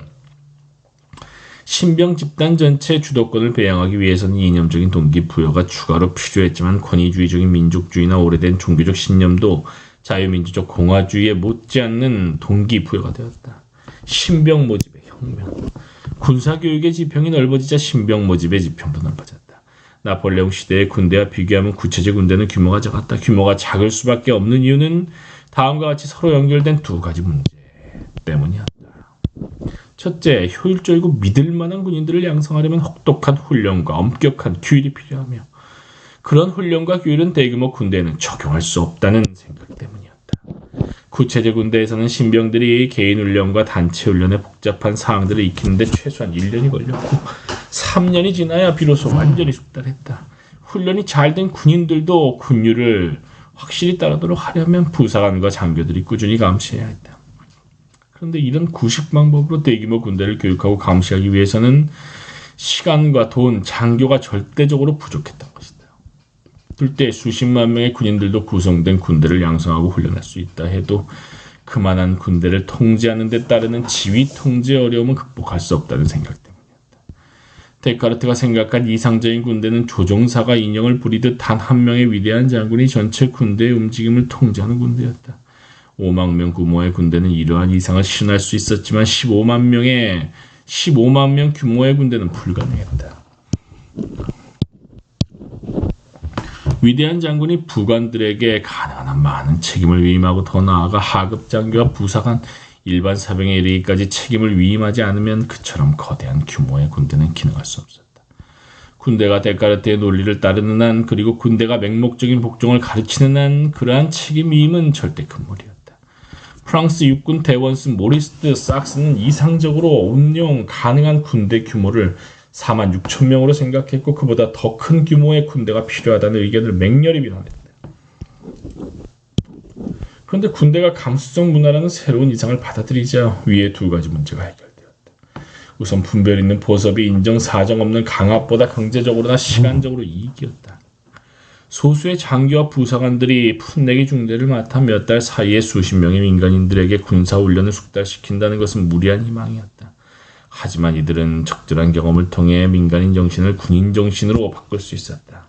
신병 집단 전체의 주도권을 배양하기 위해서는 이념적인 동기부여가 추가로 필요했지만 권위주의적인 민족주의나 오래된 종교적 신념도 자유민주적 공화주의에 못지않는 동기부여가 되었다. 신병 모집의 혁명. 군사교육의 지평이 넓어지자 신병 모집의 지평도 넓어졌다. 나폴레옹 시대의 군대와 비교하면 구체제 군대는 규모가 작았다. 규모가 작을 수밖에 없는 이유는 다음과 같이 서로 연결된 두 가지 문제 때문이었다. 첫째, 효율적이고 믿을 만한 군인들을 양성하려면 혹독한 훈련과 엄격한 규율이 필요하며 그런 훈련과 규율은 대규모 군대에는 적용할 수 없다는 생각 때문이었다. 구체제 군대에서는 신병들이 개인 훈련과 단체 훈련의 복잡한 사항들을 익히는데 최소한 1년이 걸렸고 3년이 지나야 비로소 완전히 숙달했다. 훈련이 잘 된 군인들도 군율을 확실히 따르도록 하려면 부사관과 장교들이 꾸준히 감시해야 했다. 그런데 이런 구식 방법으로 대규모 군대를 교육하고 감시하기 위해서는 시간과 돈, 장교가 절대적으로 부족했던 것이다. 둘째, 수십만 명의 군인들도 구성된 군대를 양성하고 훈련할 수 있다 해도 그만한 군대를 통제하는 데 따르는 지휘 통제 어려움은 극복할 수 없다는 생각 때문이었다. 데카르트가 생각한 이상적인 군대는 조종사가 인형을 부리듯 단 한 명의 위대한 장군이 전체 군대의 움직임을 통제하는 군대였다. 5만 명 규모의 군대는 이러한 이상을 실현할 수 있었지만 15만 명 규모의 군대는 불가능했다. 위대한 장군이 부관들에게 가능한 한 많은 책임을 위임하고 더 나아가 하급 장교와 부사관, 일반 사병에 이르기까지 책임을 위임하지 않으면 그처럼 거대한 규모의 군대는 기능할 수 없었다. 군대가 데카르트의 논리를 따르는 한 그리고 군대가 맹목적인 복종을 가르치는 한 그러한 책임 위임은 절대 금물이었다. 프랑스 육군 대원스 모리스 삭스는 이상적으로 운용 가능한 군대 규모를 4만 6천 명으로 생각했고 그보다 더 큰 규모의 군대가 필요하다는 의견을 맹렬히 비난했다. 그런데 군대가 감수성 문화라는 새로운 이상을 받아들이자 위에 두 가지 문제가 해결되었다. 우선 분별 있는 보섭이 인정사정 없는 강압보다 경제적으로나 시간적으로 이익이었다. 소수의 장교와 부사관들이 풋내기 중대를 맡아 몇 달 사이에 수십 명의 민간인들에게 군사훈련을 숙달시킨다는 것은 무리한 희망이었다. 하지만 이들은 적절한 경험을 통해 민간인 정신을 군인 정신으로 바꿀 수 있었다.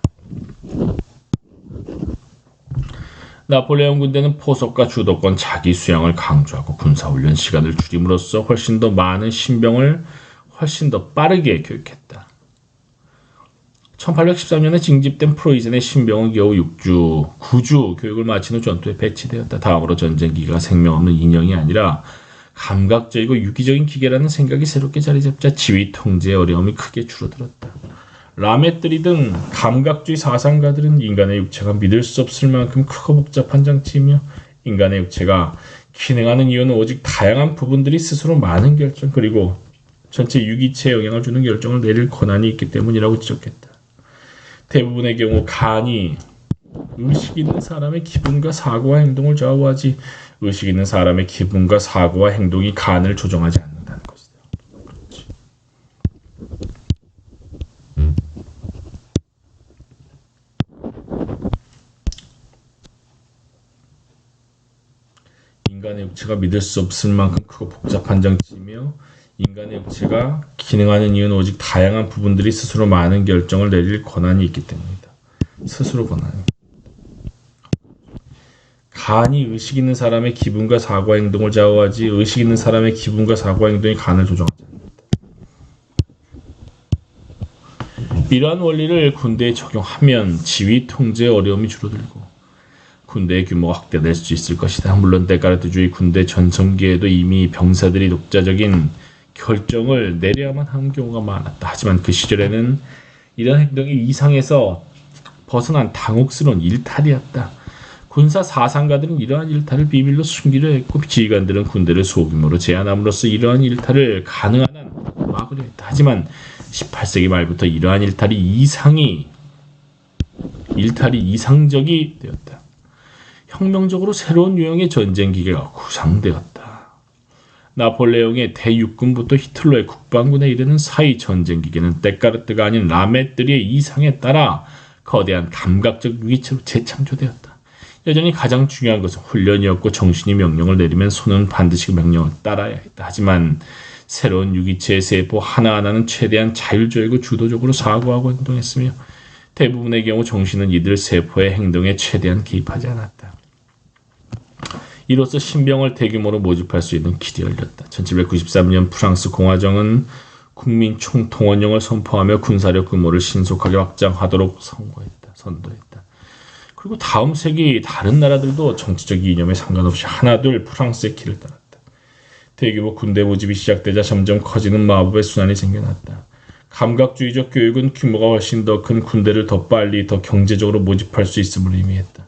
나폴레옹 군대는 포섭과 주도권 자기 수양을 강조하고 군사훈련 시간을 줄임으로써 훨씬 더 많은 신병을 훨씬 더 빠르게 교육했다. 1813년에 징집된 프로이센의 신병은 겨우 6주, 9주 교육을 마친 후 전투에 배치되었다. 다음으로 전쟁 기계가 생명 없는 인형이 아니라 감각적이고 유기적인 기계라는 생각이 새롭게 자리잡자 지휘 통제의 어려움이 크게 줄어들었다. 라메뜨리 등 감각주의 사상가들은 인간의 육체가 믿을 수 없을 만큼 크고 복잡한 장치이며 인간의 육체가 기능하는 이유는 오직 다양한 부분들이 스스로 많은 결정 그리고 전체 유기체에 영향을 주는 결정을 내릴 권한이 있기 때문이라고 지적했다. 대부분의 경우 간이 의식 있는 사람의 기분과 사고와 행동을 좌우하지 의식 있는 사람의 기분과 사고와 행동이 간을 조정하지 않는다는 것이다. 그렇지. 인간의 육체가 믿을 수 없을 만큼 크고 복잡한 장치이며 인간의 육체가 기능하는 이유는 오직 다양한 부분들이 스스로 많은 결정을 내릴 권한이 있기 때문이다. 스스로 권한이. 간이 의식 있는 사람의 기분과 사고와 행동을 좌우하지 의식 있는 사람의 기분과 사고와 행동이 간을 조정하지 않는다. 이러한 원리를 군대에 적용하면 지휘 통제의 어려움이 줄어들고 군대의 규모가 확대될 수 있을 것이다. 물론 데카르트주의 군대 전성기에도 이미 병사들이 독자적인 결정을 내려야만 하는 경우가 많았다. 하지만 그 시절에는 이런 행동이 이상에서 벗어난 당혹스러운 일탈이었다. 군사 사상가들은 이러한 일탈을 비밀로 숨기려 했고 지휘관들은 군대를 소규모로 제한함으로써 이러한 일탈을 가능한 한 막으려 했다. 하지만 18세기 말부터 이러한 일탈이 이상적이 되었다. 혁명적으로 새로운 유형의 전쟁 기계가 구상되었다. 나폴레옹의 대육군부터 히틀러의 국방군에 이르는 사이 전쟁 기계는 데카르트가 아닌 라메뜨리의 이상에 따라 거대한 감각적 유기체로 재창조되었다. 여전히 가장 중요한 것은 훈련이었고 정신이 명령을 내리면 손은 반드시 명령을 따라야 했다. 하지만 새로운 유기체의 세포 하나하나는 최대한 자율적이고 주도적으로 사고하고 행동했으며 대부분의 경우 정신은 이들 세포의 행동에 최대한 개입하지 않았다. 이로써 신병을 대규모로 모집할 수 있는 길이 열렸다. 1793년 프랑스 공화정은 국민 총동원령을 선포하며 군사력 규모를 신속하게 확장하도록 선도했다. 그리고 다음 세기 다른 나라들도 정치적 이념에 상관없이 하나둘 프랑스의 길을 따랐다. 대규모 군대 모집이 시작되자 점점 커지는 마법의 순환이 생겨났다. 감각주의적 교육은 규모가 훨씬 더 큰 군대를 더 빨리 더 경제적으로 모집할 수 있음을 의미했다.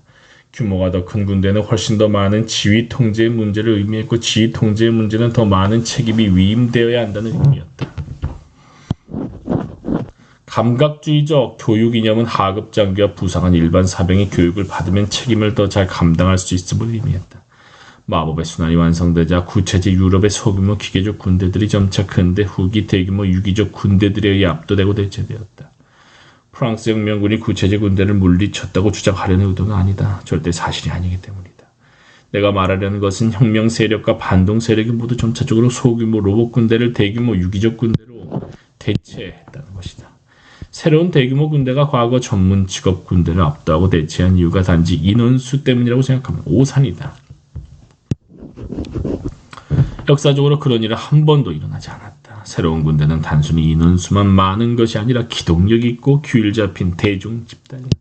규모가 더 큰 군대는 훨씬 더 많은 지휘 통제의 문제를 의미했고 지휘 통제의 문제는 더 많은 책임이 위임되어야 한다는 의미였다. 감각주의적 교육 이념은 하급 장교와 부상한 일반 사병이 교육을 받으면 책임을 더 잘 감당할 수 있음을 의미했다. 마법의 순환이 완성되자 구체적 유럽의 소규모 기계적 군대들이 점차 큰데 후기 대규모 유기적 군대들에 의해 압도되고 대체되었다. 프랑스 혁명군이 구체적 군대를 물리쳤다고 주장하려는 의도가 아니다. 절대 사실이 아니기 때문이다. 내가 말하려는 것은 혁명 세력과 반동 세력이 모두 점차적으로 소규모 로봇 군대를 대규모 유기적 군대로 대체했다는 것이다. 새로운 대규모 군대가 과거 전문 직업 군대를 압도하고 대체한 이유가 단지 인원수 때문이라고 생각하면 오산이다. 역사적으로 그런 일은 한 번도 일어나지 않았다. 새로운 군대는 단순히 인원수만 많은 것이 아니라 기동력이 있고 규율 잡힌 대중 집단이었다.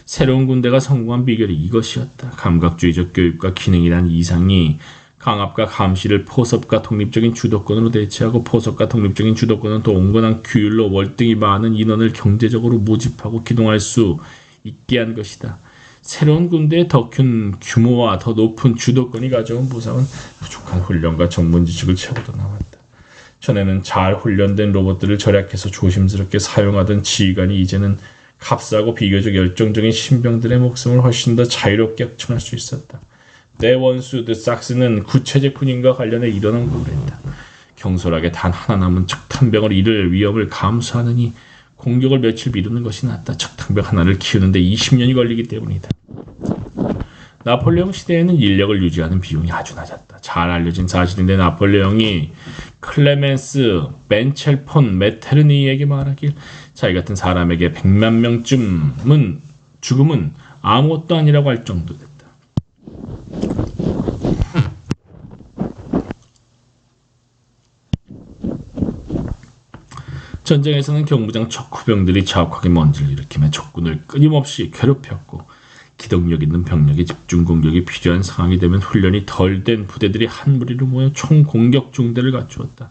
새로운 군대가 성공한 비결이 이것이었다. 감각주의적 교육과 기능이란 이상이 강압과 감시를 포섭과 독립적인 주도권으로 대체하고 포섭과 독립적인 주도권은 더 온건한 규율로 월등히 많은 인원을 경제적으로 모집하고 기동할 수 있게 한 것이다. 새로운 군대의 더 큰 규모와 더 높은 주도권이 가져온 보상은 부족한 훈련과 전문 지식을 채우다 남았다. 전에는 잘 훈련된 로봇들을 절약해서 조심스럽게 사용하던 지휘관이 이제는 값싸고 비교적 열정적인 신병들의 목숨을 훨씬 더 자유롭게 확충할 수 있었다. 내 원수 드삭스는 구체제 군인과 관련해 이러한 공을 했다. 경솔하게 단 하나 남은 적탄병을 잃을 위협을 감수하느니 공격을 며칠 미루는 것이 낫다. 적탄병 하나를 키우는데 20년이 걸리기 때문이다. 나폴레옹 시대에는 인력을 유지하는 비용이 아주 낮았다. 잘 알려진 사실인데 나폴레옹이 클레멘스 벤첼폰 메테르니에게 말하길 자기 같은 사람에게 100만 명쯤은 죽음은 아무것도 아니라고 할 정도 됐다. 전쟁에서는 경무장 척후병들이 자욱하게 먼지를 일으키며 적군을 끊임없이 괴롭혔고 기동력 있는 병력의 집중 공격이 필요한 상황이 되면 훈련이 덜 된 부대들이 한 무리로 모여 총공격 중대를 갖추었다.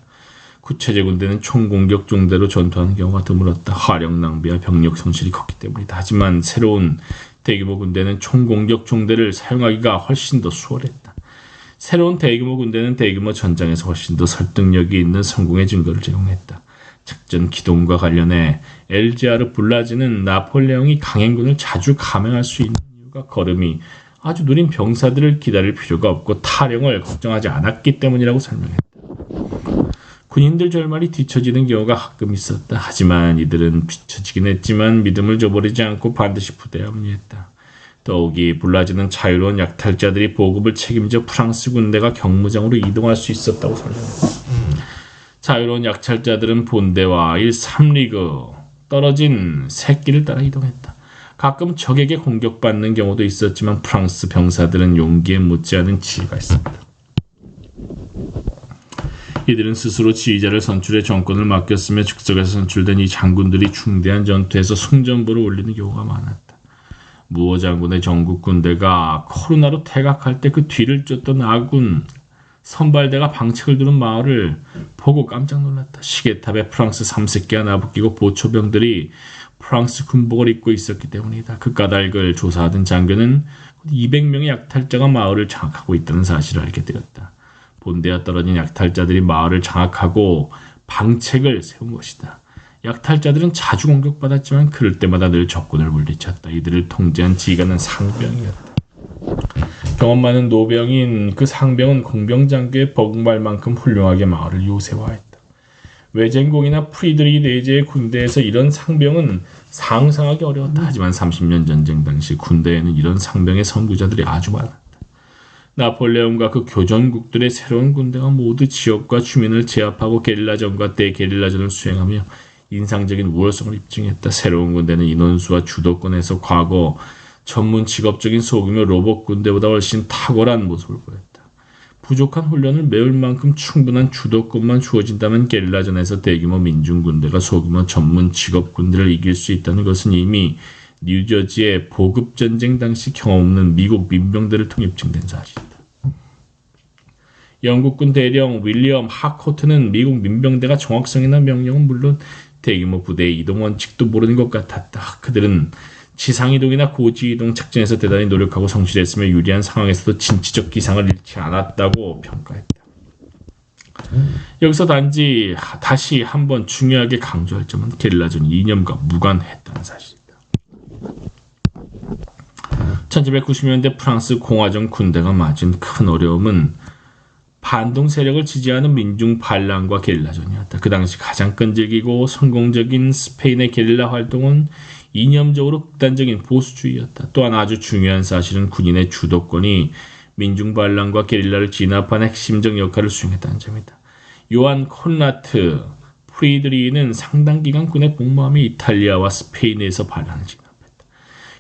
구체제 군대는 총공격 중대로 전투하는 경우가 드물었다. 화력 낭비와 병력 손실이 컸기 때문이다. 하지만 새로운 대규모 군대는 총공격 중대를 사용하기가 훨씬 더 수월했다. 새로운 대규모 군대는 대규모 전장에서 훨씬 더 설득력이 있는 성공의 증거를 제공했다. 작전 기동과 관련해 엘지아르 블라지는 나폴레옹이 강행군을 자주 감행할 수 있는 이유가 걸음이 아주 느린 병사들을 기다릴 필요가 없고 타령을 걱정하지 않았기 때문이라고 설명했다. 군인들 절말이 뒤처지는 경우가 가끔 있었다. 하지만 이들은 뒤처지긴 했지만 믿음을 저버리지 않고 반드시 부대에 합류했다. 더욱이 블라지는 자유로운 약탈자들이 보급을 책임져 프랑스 군대가 경무장으로 이동할 수 있었다고 설명했다. 자유로운 약탈자들은 본대와 1-3리그 떨어진 새길을 따라 이동했다. 가끔 적에게 공격받는 경우도 있었지만 프랑스 병사들은 용기에 못지않은 지혜가 있었다. 이들은 스스로 지휘자를 선출해 정권을 맡겼으며 즉석에서 선출된 이 장군들이 중대한 전투에서 승전보를 올리는 경우가 많았다. 무호 장군의 전국 군대가 코로나로 퇴각할 때 그 뒤를 쫓던 아군 선발대가 방책을 두는 마을을 보고 깜짝 놀랐다. 시계탑에 프랑스 3세끼가 나붙기고 보초병들이 프랑스 군복을 입고 있었기 때문이다. 그 까닭을 조사하던 장교는 200명의 약탈자가 마을을 장악하고 있다는 사실을 알게 되었다. 본대와 떨어진 약탈자들이 마을을 장악하고 방책을 세운 것이다. 약탈자들은 자주 공격받았지만 그럴 때마다 늘 적군을 물리쳤다. 이들을 통제한 지휘관은 상병이었다. 경험 많은 노병인 그 상병은 공병장교의 버금발만큼 훌륭하게 마을을 요새화했다. 외쟁공이나 프리드리히 내제의 군대에서 이런 상병은 상상하기 어려웠다. 하지만 30년 전쟁 당시 군대에는 이런 상병의 선구자들이 아주 많았다. 나폴레옹과 그 교전국들의 새로운 군대가 모두 지역과 주민을 제압하고 게릴라전과 대게릴라전을 수행하며 인상적인 우월성을 입증했다. 새로운 군대는 인원수와 주도권에서 과거 전문 직업적인 소규모 로봇 군대보다 훨씬 탁월한 모습을 보였다. 부족한 훈련을 메울 만큼 충분한 주도권만 주어진다면 게릴라전에서 대규모 민중군대가 소규모 전문 직업군대를 이길 수 있다는 것은 이미 뉴저지의 보급전쟁 당시 경험 없는 미국 민병대를 통해 입증된 사실이다. 영국군 대령 윌리엄 하코트는 미국 민병대가 정확성이나 명령은 물론 대규모 부대의 이동 원칙도 모르는 것 같았다. 그들은 지상이동이나 고지이동 작전에서 대단히 노력하고 성실했으며 유리한 상황에서도 진취적 기상을 잃지 않았다고 평가했다. 여기서 다시 한번 중요하게 강조할 점은 게릴라전 이념과 무관했다는 사실이다. 1790년대 프랑스 공화정 군대가 맞은 큰 어려움은 반동 세력을 지지하는 민중 반란과 게릴라전이었다. 그 당시 가장 끈질기고 성공적인 스페인의 게릴라 활동은 이념적으로 극단적인 보수주의였다. 또한 아주 중요한 사실은 군인의 주도권이 민중 반란과 게릴라를 진압하는 핵심적 역할을 수행했다는 점이다. 요한 콘라트 프리드리히는 상당 기간 군에 복무하며 이탈리아와 스페인에서 반란을 진압했다.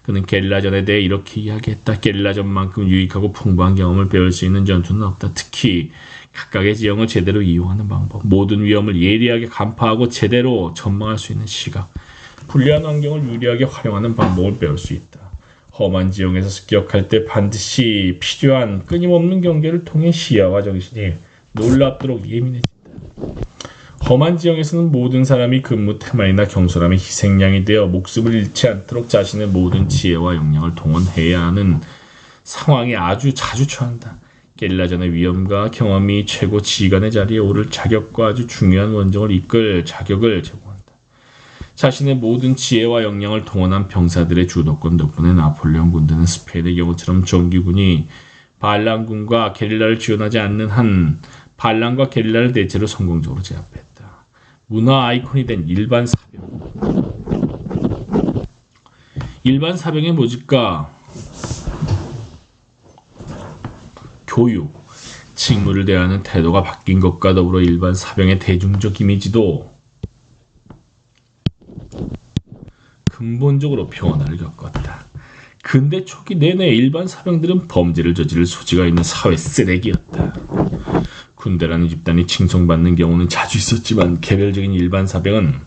그는 게릴라전에 대해 이렇게 이야기했다. 게릴라전만큼 유익하고 풍부한 경험을 배울 수 있는 전투는 없다. 특히 각각의 지형을 제대로 이용하는 방법, 모든 위험을 예리하게 간파하고 제대로 전망할 수 있는 시각, 불리한 환경을 유리하게 활용하는 방법을 배울 수 있다. 험한 지형에서 습격할 때 반드시 필요한 끊임없는 경계를 통해 시야와 정신이 놀랍도록 예민해진다. 험한 지형에서는 모든 사람이 근무 태만이나 경솔함의 희생양이 되어 목숨을 잃지 않도록 자신의 모든 지혜와 역량을 동원해야 하는 상황에 아주 자주 처한다. 게릴라전의 위험과 경험이 최고 지휘관의 자리에 오를 자격과 아주 중요한 원정을 이끌 자격을 제공한다. 자신의 모든 지혜와 역량을 동원한 병사들의 주도권 덕분에 나폴레옹 군대는 스페인의 경우처럼 정규군이 반란군과 게릴라를 지원하지 않는 한 반란과 게릴라를 대체로 성공적으로 제압했다. 문화 아이콘이 된 일반 사병. 일반 사병의 모집과 교육, 직무를 대하는 태도가 바뀐 것과 더불어 일반 사병의 대중적 이미지도 근본적으로 변화를 겪었다. 근대 초기 내내 일반 사병들은 범죄를 저지를 소지가 있는 사회 쓰레기였다. 군대라는 집단이 칭송받는 경우는 자주 있었지만 개별적인 일반 사병은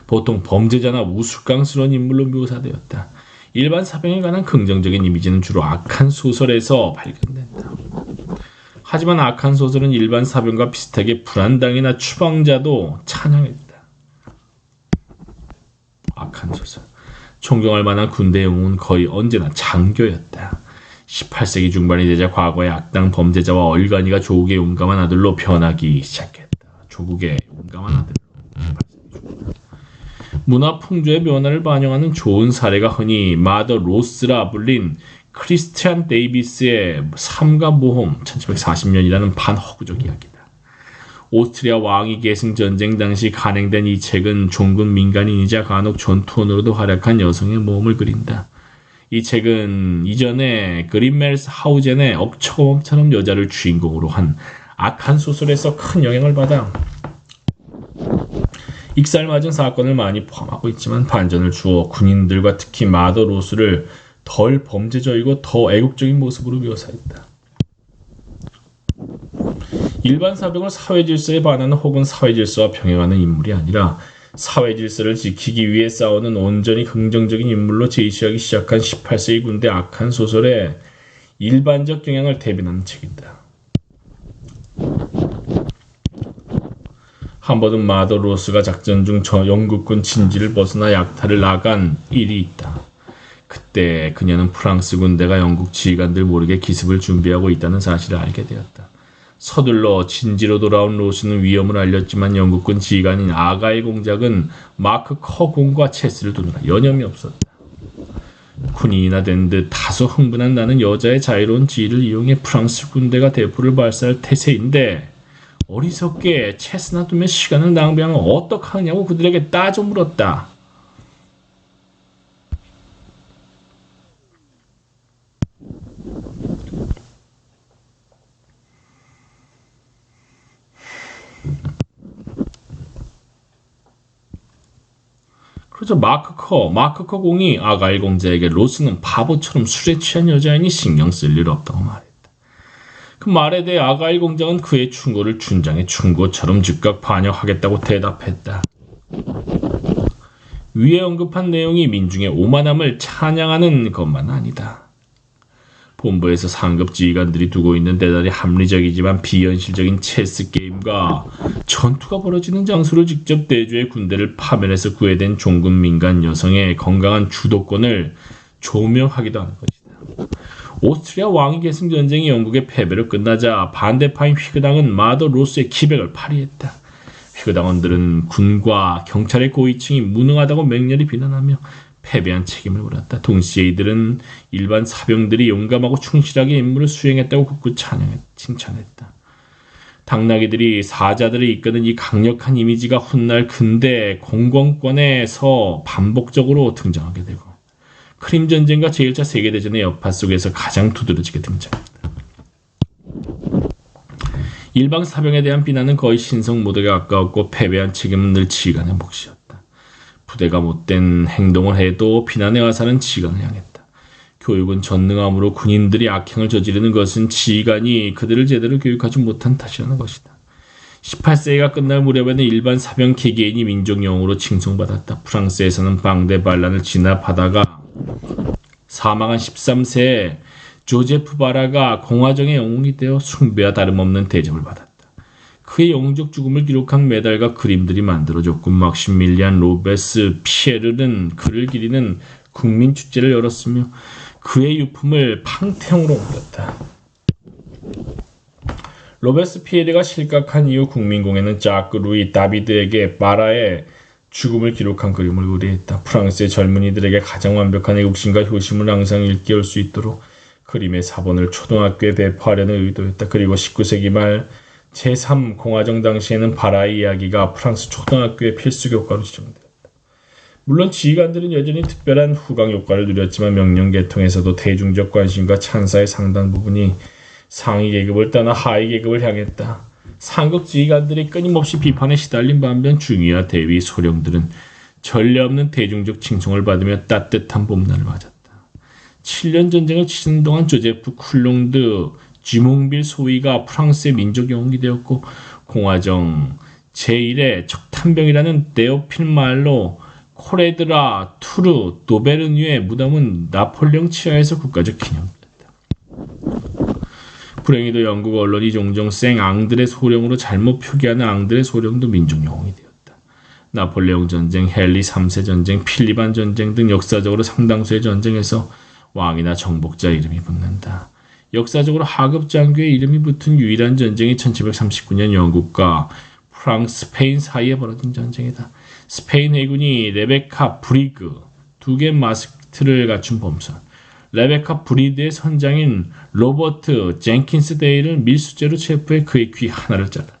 보통 범죄자나 우스꽝스러운 인물로 묘사되었다. 일반 사병에 관한 긍정적인 이미지는 주로 악한 소설에서 발견된다. 하지만 악한 소설은 일반 사병과 비슷하게 불안당이나 추방자도 찬양했다. 악한 소설. 존경할 만한 군대 영웅은 거의 언제나 장교였다. 18세기 중반이 되자 과거의 악당 범죄자와 얼간이가 조국의 용감한 아들로 변하기 시작했다. 조국의 용감한 아들. 문화 풍조의 변화를 반영하는 좋은 사례가 흔히 마더 로스라 불린 크리스티안 데이비스의 삶과 모험 1740년이라는 반허구적 이야기다. 오스트리아 왕위 계승 전쟁 당시 간행된 이 책은 종군 민간인이자 간혹 전투원으로도 활약한 여성의 모험을 그린다. 이 책은 이전에 그린멜스 하우젠의 억처검처럼 여자를 주인공으로 한 악한 소설에서 큰 영향을 받아 익살맞은 사건을 많이 포함하고 있지만 반전을 주어 군인들과 특히 마더 로스를 덜 범죄적이고 더 애국적인 모습으로 묘사했다. 일반 사병을 사회 질서에 반하는 혹은 사회 질서와 병행하는 인물이 아니라 사회 질서를 지키기 위해 싸우는 온전히 긍정적인 인물로 제시하기 시작한 18세기 군대 악한 소설의 일반적 경향을 대변하는 책이다. 한 번은 마더 로스가 작전 중 영국군 진지를 벗어나 약탈을 나간 일이 있다. 그때 그녀는 프랑스 군대가 영국 지휘관들 모르게 기습을 준비하고 있다는 사실을 알게 되었다. 서둘러 진지로 돌아온 로스는 위험을 알렸지만 영국군 지휘관인 아가의 공작은 마크 커공과 체스를 두느라 여념이 없었다. 군인이나 된 듯 다소 흥분한 나는 여자의 자유로운 지위를 이용해 프랑스 군대가 대포를 발사할 태세인데 어리석게 체스나 두며 시간을 낭비하면 어떡하느냐고 그들에게 따져 물었다. 그래서 마크 커 공이 아가일 공자에게 로스는 바보처럼 술에 취한 여자이니 신경 쓸 일 없다고 말했다. 그 말에 대해 아가일 공장은 그의 충고를 준장의 충고처럼 즉각 반영하겠다고 대답했다. 위에 언급한 내용이 민중의 오만함을 찬양하는 것만 아니다. 본부에서 상급 지휘관들이 두고 있는 대단히 합리적이지만 비현실적인 체스 게임과 전투가 벌어지는 장소를 직접 대조해 군대를 파면해서 구해낸 종군 민간 여성의 건강한 주도권을 조명하기도 하는 것이다. 오스트리아 왕위 계승 전쟁이 영국의 패배로 끝나자 반대파인 휘그당은 마더 로스의 기백을 발휘했다. 휘그당원들은 군과 경찰의 고위층이 무능하다고 맹렬히 비난하며 패배한 책임을 물었다. 동시에 이들은 일반 사병들이 용감하고 충실하게 임무를 수행했다고 굳고 칭찬했다. 당나귀들이 사자들을 이끄는 이 강력한 이미지가 훗날 근대 공공권에서 반복적으로 등장하게 되고 크림 전쟁과 제1차 세계대전의 여파 속에서 가장 두드러지게 등장했다. 일반 사병에 대한 비난은 거의 신성 모독에 가까웠고 패배한 책임은 늘 지휘관의 몫이었다. 부대가 못된 행동을 해도 비난의 화살은 지휘관을 향했다. 교육은 전능함으로 군인들이 악행을 저지르는 것은 지휘관이 그들을 제대로 교육하지 못한 탓이라는 것이다. 18세기가 끝날 무렵에는 일반 사병 개개인이 민족영웅으로 칭송받았다. 프랑스에서는 방대 반란을 진압하다가 사망한 13세의 조제프 바라가 공화정의 영웅이 되어 숭배와 다름없는 대접을 받았다. 그의 영웅적 죽음을 기록한 메달과 그림들이 만들어졌고 막시밀리안 로베스 피에르는 그를 기리는 국민축제를 열었으며 그의 유품을 팡테옹으로 옮겼다. 로베스 피에르가 실각한 이후 국민공회는 자크 루이 다비드에게 바라의 죽음을 기록한 그림을 의뢰했다. 프랑스의 젊은이들에게 가장 완벽한 애국심과 효심을 항상 일깨울 수 있도록 그림의 사본을 초등학교에 배포하려는 의도였다. 그리고 19세기 말 제3공화정 당시에는 바라의 이야기가 프랑스 초등학교의 필수 교과로 지정되었다. 물론 지휘관들은 여전히 특별한 후광 효과를 누렸지만 명령 계통에서도 대중적 관심과 찬사의 상당 부분이 상위 계급을 떠나 하위 계급을 향했다. 상급 지휘관들이 끊임없이 비판에 시달린 반면 중위와 대위 소령들은 전례 없는 대중적 칭송을 받으며 따뜻한 봄날을 맞았다. 7년 전쟁을 치르는 동안 조제프 쿨롱드 쥐몽빌 소위가 프랑스의 민족 영웅이 되었고 공화정 제1의 적탄병이라는 네오필 말로 코레드라, 투르, 노베르뉴의 무덤은 나폴레옹 치하에서 국가적 기념이었다. 불행히도 영국 언론이 종종 생 앙드레 소령으로 잘못 표기하는 앙드레 소령도 민족 영웅이 되었다. 나폴레옹 전쟁, 헨리 3세 전쟁, 필리반 전쟁 등 역사적으로 상당수의 전쟁에서 왕이나 정복자 이름이 붙는다. 역사적으로 하급 장교의 이름이 붙은 유일한 전쟁이 1739년 영국과 프랑스, 스페인 사이에 벌어진 전쟁이다. 스페인 해군이 레베카 브리그, 2개 마스트를 갖춘 범선, 레베카 브리드의 선장인 로버트 젠킨스 데이를 밀수죄로 체포해 그의 귀 하나를 잘랐다.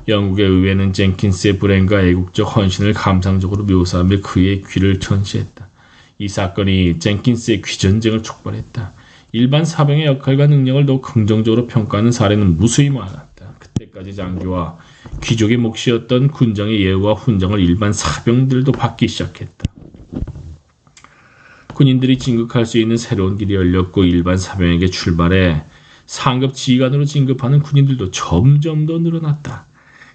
영국의 의회는 젠킨스의 불행과 애국적 헌신을 감상적으로 묘사하며 그의 귀를 전시했다. 이 사건이 젠킨스의 귀전쟁을 촉발했다. 일반 사병의 역할과 능력을 더욱 긍정적으로 평가하는 사례는 무수히 많았다. 그때까지 장교와 귀족의 몫이었던 군정의 예우와 훈장을 일반 사병들도 받기 시작했다. 군인들이 진급할 수 있는 새로운 길이 열렸고 일반 사병에게 출발해 상급 지휘관으로 진급하는 군인들도 점점 더 늘어났다.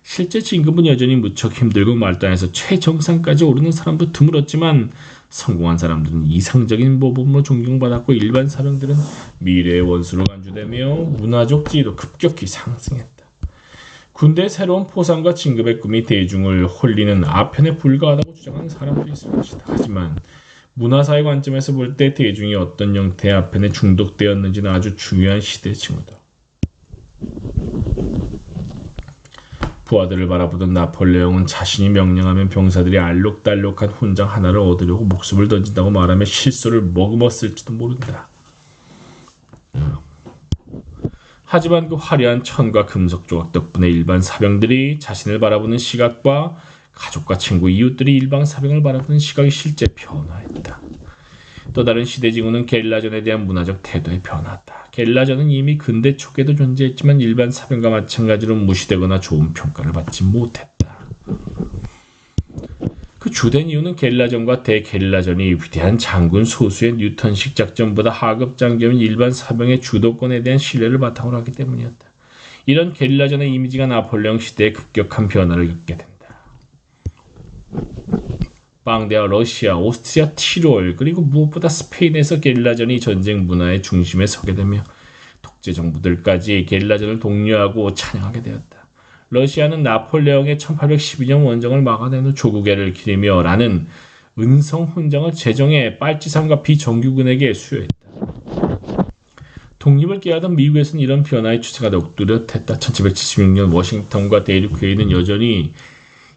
실제 진급은 여전히 무척 힘들고 말단에서 최정상까지 오르는 사람도 드물었지만 성공한 사람들은 이상적인 모범으로 존경받았고 일반 사병들은 미래의 원수로 간주되며 문화적 지위도 급격히 상승했다. 군대의 새로운 포상과 진급의 꿈이 대중을 홀리는 아편에 불과하다고 주장하는 사람들이 있을 것이다. 하지만 문화사의 관점에서 볼 때 대중이 어떤 형태의 아편에 중독되었는지는 아주 중요한 시대의 징후다. 부하들을 바라보던 나폴레옹은 자신이 명령하면 병사들이 알록달록한 훈장 하나를 얻으려고 목숨을 던진다고 말하며 실소를 머금었을지도 모른다. 하지만 그 화려한 천과 금속 조각 덕분에 일반 사병들이 자신을 바라보는 시각과 가족과 친구, 이웃들이 일반 사병을 바라보는 시각이 실제 변화했다. 또 다른 시대 징후는 게릴라전에 대한 문화적 태도의 변화다. 게릴라전은 이미 근대 초기에도 존재했지만 일반 사병과 마찬가지로 무시되거나 좋은 평가를 받지 못했다. 그 주된 이유는 게릴라전과 대게릴라전이 위대한 장군 소수의 뉴턴식 작전보다 하급 장교인 일반 사병의 주도권에 대한 신뢰를 바탕으로 하기 때문이었다. 이런 게릴라전의 이미지가 나폴레옹 시대에 급격한 변화를 겪게 된다. 방대와 러시아, 오스트리아, 티롤 그리고 무엇보다 스페인에서 게릴라전이 전쟁 문화의 중심에 서게 되며 독재 정부들까지 게릴라전을 독려하고 찬양하게 되었다. 러시아는 나폴레옹의 1812년 원정을 막아낸 후 조국애를 기리며 라는 은성 훈장을 제정해 빨치산과 비정규군에게 수여했다. 독립을 깨하던 미국에서는 이런 변화의 추세가 더욱 뚜렷했다. 1776년 워싱턴과 대륙회의는 여전히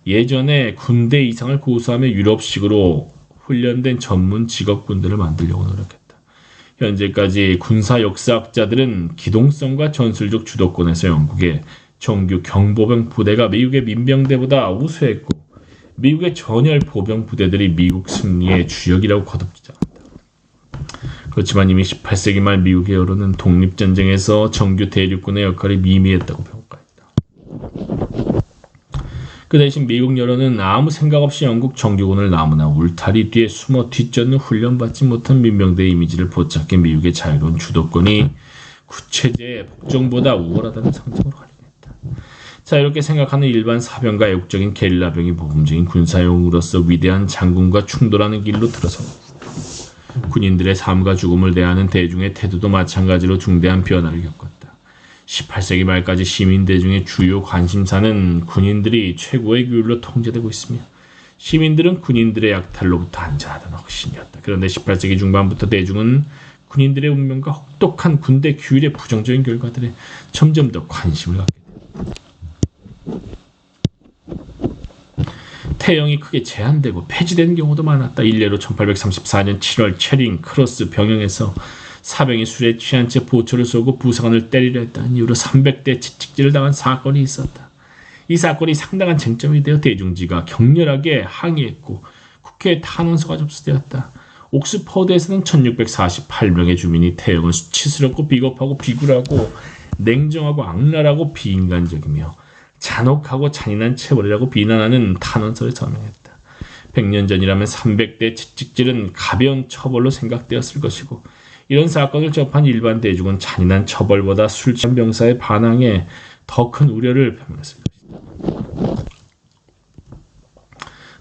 예전에 군대 이상을 고수하며 유럽식으로 훈련된 전문 직업군들을 만들려고 노력했다. 현재까지 군사 역사학자들은 기동성과 전술적 주도권에서 영국의 정규 경보병 부대가 미국의 민병대보다 우수했고 미국의 전열 보병 부대들이 미국 승리의 주역이라고 거듭 주장한다. 그렇지만 이미 18세기 말 미국의 여론은 독립전쟁에서 정규 대륙군의 역할이 미미했다고 평가했다. 그 대신 미국 여론은 아무 생각 없이 영국 정규군을 나무나 울타리 뒤에 숨어 뒷전을 훈련받지 못한 민병대의 이미지를 포착해 미국의 자유로운 주도권이 구체제의 복종보다 우월하다는 상징으로 활용했다. 자유롭게 생각하는 일반 사병과 애국적인 게릴라병이 모범적인 군사용으로서 위대한 장군과 충돌하는 길로 들어섰다. 군인들의 삶과 죽음을 대하는 대중의 태도도 마찬가지로 중대한 변화를 겪었다. 18세기 말까지 시민대중의 주요 관심사는 군인들이 최고의 규율로 통제되고 있으며 시민들은 군인들의 약탈로부터 안전하다는 확신이었다. 그런데 18세기 중반부터 대중은 군인들의 운명과 혹독한 군대 규율의 부정적인 결과들에 점점 더 관심을 갖게 된다. 태형이 크게 제한되고 폐지되는 경우도 많았다. 일례로 1834년 7월 체링 크로스 병영에서 사병이 술에 취한 채 보초를 쏘고 부사관을 때리려 했다는 이유로 300대 채찍질을 당한 사건이 있었다. 이 사건이 상당한 쟁점이 되어 대중지가 격렬하게 항의했고 국회에 탄원서가 접수되었다. 옥스퍼드에서는 1648명의 주민이 태형을 수치스럽고 비겁하고 비굴하고 냉정하고 악랄하고 비인간적이며 잔혹하고 잔인한 체벌이라고 비난하는 탄원서를 서명했다. 100년 전이라면 300대 채찍질은 가벼운 처벌로 생각되었을 것이고 이런 사건을 접한 일반 대중은 잔인한 처벌보다 술 취한 병사의 반항에 더 큰 우려를 표명했을 것이다.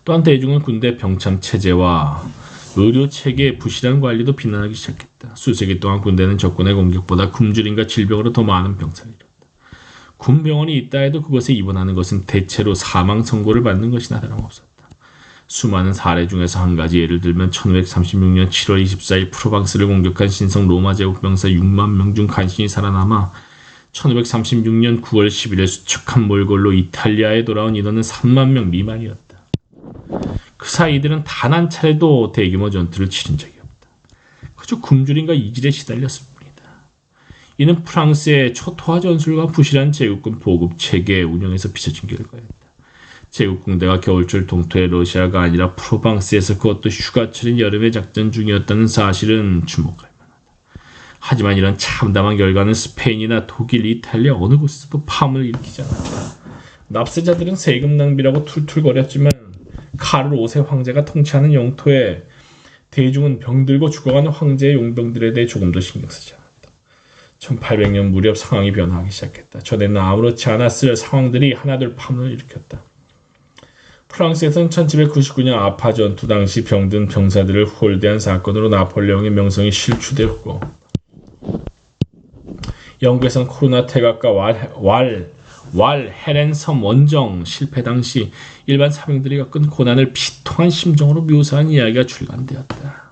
또한 대중은 군대 병참 체제와 의료 체계의 부실한 관리도 비난하기 시작했다. 수세기 동안 군대는 적군의 공격보다 굶주림과 질병으로 더 많은 병사를 잃었다. 군병원이 있다 해도 그것에 입원하는 것은 대체로 사망 선고를 받는 것이나 다름없었다. 수많은 사례 중에서 한 가지 예를 들면 1536년 7월 24일 프로방스를 공격한 신성 로마 제국 병사 6만 명 중 간신히 살아남아 1536년 9월 10일에 수척한 몰골로 이탈리아에 돌아온 인원은 3만 명 미만이었다. 그 사이 이들은 단 한 차례도 대규모 전투를 치른 적이 없다. 그저 굶주림과 이질에 시달렸을 뿐이다. 이는 프랑스의 초토화 전술과 부실한 제국군 보급 체계 운영에서 빚어진 결과였다. 제국 군대가 겨울철 동토의 러시아가 아니라 프로방스에서 그것도 휴가철인 여름에 작전 중이었다는 사실은 주목할 만하다. 하지만 이런 참담한 결과는 스페인이나 독일, 이탈리아 어느 곳에서도 파문을 일으키지 않았다. 납세자들은 세금 낭비라고 툴툴거렸지만 카를 5세 황제가 통치하는 영토에 대중은 병들고 죽어가는 황제의 용병들에 대해 조금 더 신경 쓰지 않았다. 1800년 무렵 상황이 변화하기 시작했다. 전에는 아무렇지 않았을 상황들이 하나둘 파문을 일으켰다. 프랑스에서는 1799년 아파 전투 당시 병든 병사들을 홀대한 사건으로 나폴레옹의 명성이 실추되었고 영국에서는 코로나 태각과 헤렌 섬 원정 실패 당시 일반 사병들이 겪은 고난을 비통한 심정으로 묘사한 이야기가 출간되었다.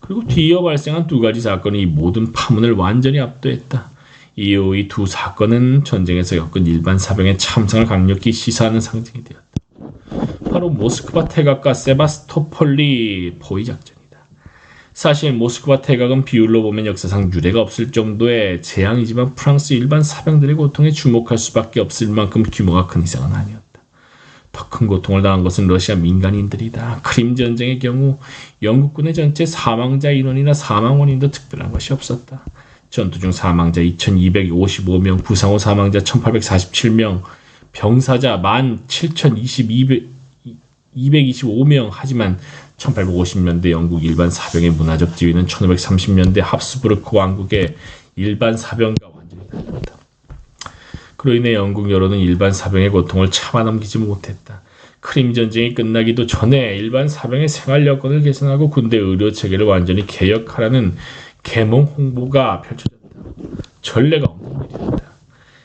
그리고 뒤이어 발생한 두 가지 사건이 이 모든 파문을 완전히 압도했다. 이후 이 두 사건은 전쟁에서 겪은 일반 사병의 참상을 강력히 시사하는 상징이 되었다. 바로 모스크바 태각과 세바스토폴리 포위 작전이다. 사실 모스크바 태각은 비율로 보면 역사상 유례가 없을 정도의 재앙이지만 프랑스 일반 사병들의 고통에 주목할 수밖에 없을 만큼 규모가 큰 희생은 아니었다. 더 큰 고통을 당한 것은 러시아 민간인들이다. 크림 전쟁의 경우 영국군의 전체 사망자 인원이나 사망 원인도 특별한 것이 없었다. 전투 중 사망자 2255명, 부상 후 사망자 1847명, 병사자 17,225명. 하지만 1850년대 영국 일반 사병의 문화적 지위는 1530년대 합스부르크 왕국의 일반 사병과 완전히 달랐다. 그로 인해 영국 여론은 일반 사병의 고통을 참아넘기지 못했다. 크림 전쟁이 끝나기도 전에 일반 사병의 생활 여건을 개선하고 군대 의료 체계를 완전히 개혁하라는 계몽 홍보가 펼쳐졌다. 전례가 없는 일이었다.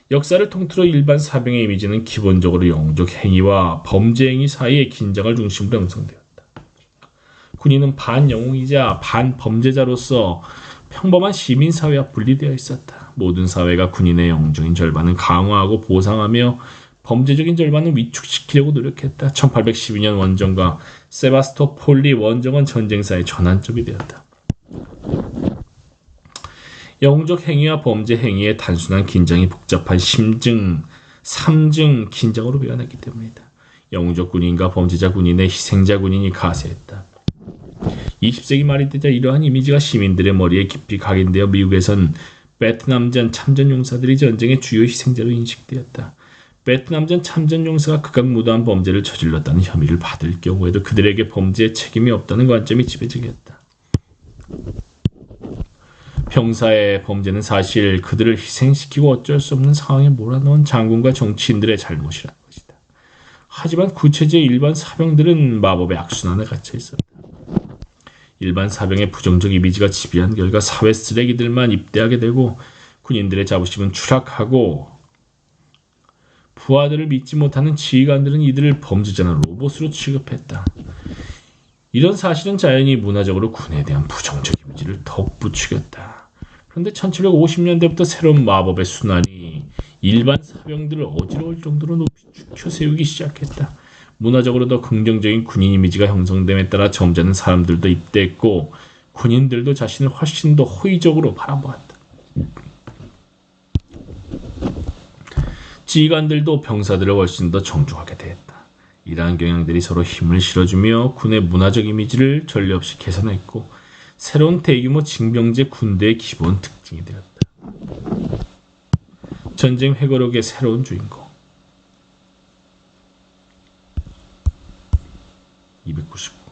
역사를 통틀어 일반 사병의 이미지는 기본적으로 영적 행위와 범죄 행위 사이의 긴장을 중심으로 형성되었다. 군인은 반영웅이자 반범죄자로서 평범한 시민사회와 분리되어 있었다. 모든 사회가 군인의 영적인 절반은 강화하고 보상하며 범죄적인 절반은 위축시키려고 노력했다. 1812년 원정과 세바스토폴리 원정은 전쟁사의 전환점이 되었다. 영웅적 행위와 범죄 행위의 단순한 긴장이 복잡한 심증, 삼증 긴장으로 변했기 때문이다. 영웅적 군인과 범죄자 군인의 희생자 군인이 가세했다. 20세기 말이 되자 이러한 이미지가 시민들의 머리에 깊이 각인되어 미국에선 베트남전 참전용사들이 전쟁의 주요 희생자로 인식되었다. 베트남전 참전용사가 극악무도한 범죄를 저질렀다는 혐의를 받을 경우에도 그들에게 범죄의 책임이 없다는 관점이 지배적이었다. 병사의 범죄는 사실 그들을 희생시키고 어쩔 수 없는 상황에 몰아넣은 장군과 정치인들의 잘못이라는 것이다. 하지만 구체제의 일반 사병들은 마법의 악순환에 갇혀 있었다. 일반 사병의 부정적 이미지가 지배한 결과 사회 쓰레기들만 입대하게 되고 군인들의 자부심은 추락하고 부하들을 믿지 못하는 지휘관들은 이들을 범죄자나 로봇으로 취급했다. 이런 사실은 자연히 문화적으로 군에 대한 부정적 이미지를 더욱 부추겼다. 그런데 1750년대부터 새로운 마법의 순환이 일반 사병들을 어지러울 정도로 높이 축혀 세우기 시작했다. 문화적으로 더 긍정적인 군인 이미지가 형성됨에 따라 점잖은 사람들도 입대했고 군인들도 자신을 훨씬 더 호의적으로 바라보았다. 지휘관들도 병사들을 훨씬 더 정중하게 대했다. 이러한 경향들이 서로 힘을 실어주며 군의 문화적 이미지를 전례 없이 개선했고 새로운 대규모 징병제 군대의 기본 특징이 되었다. 전쟁 회고록의 새로운 주인공 299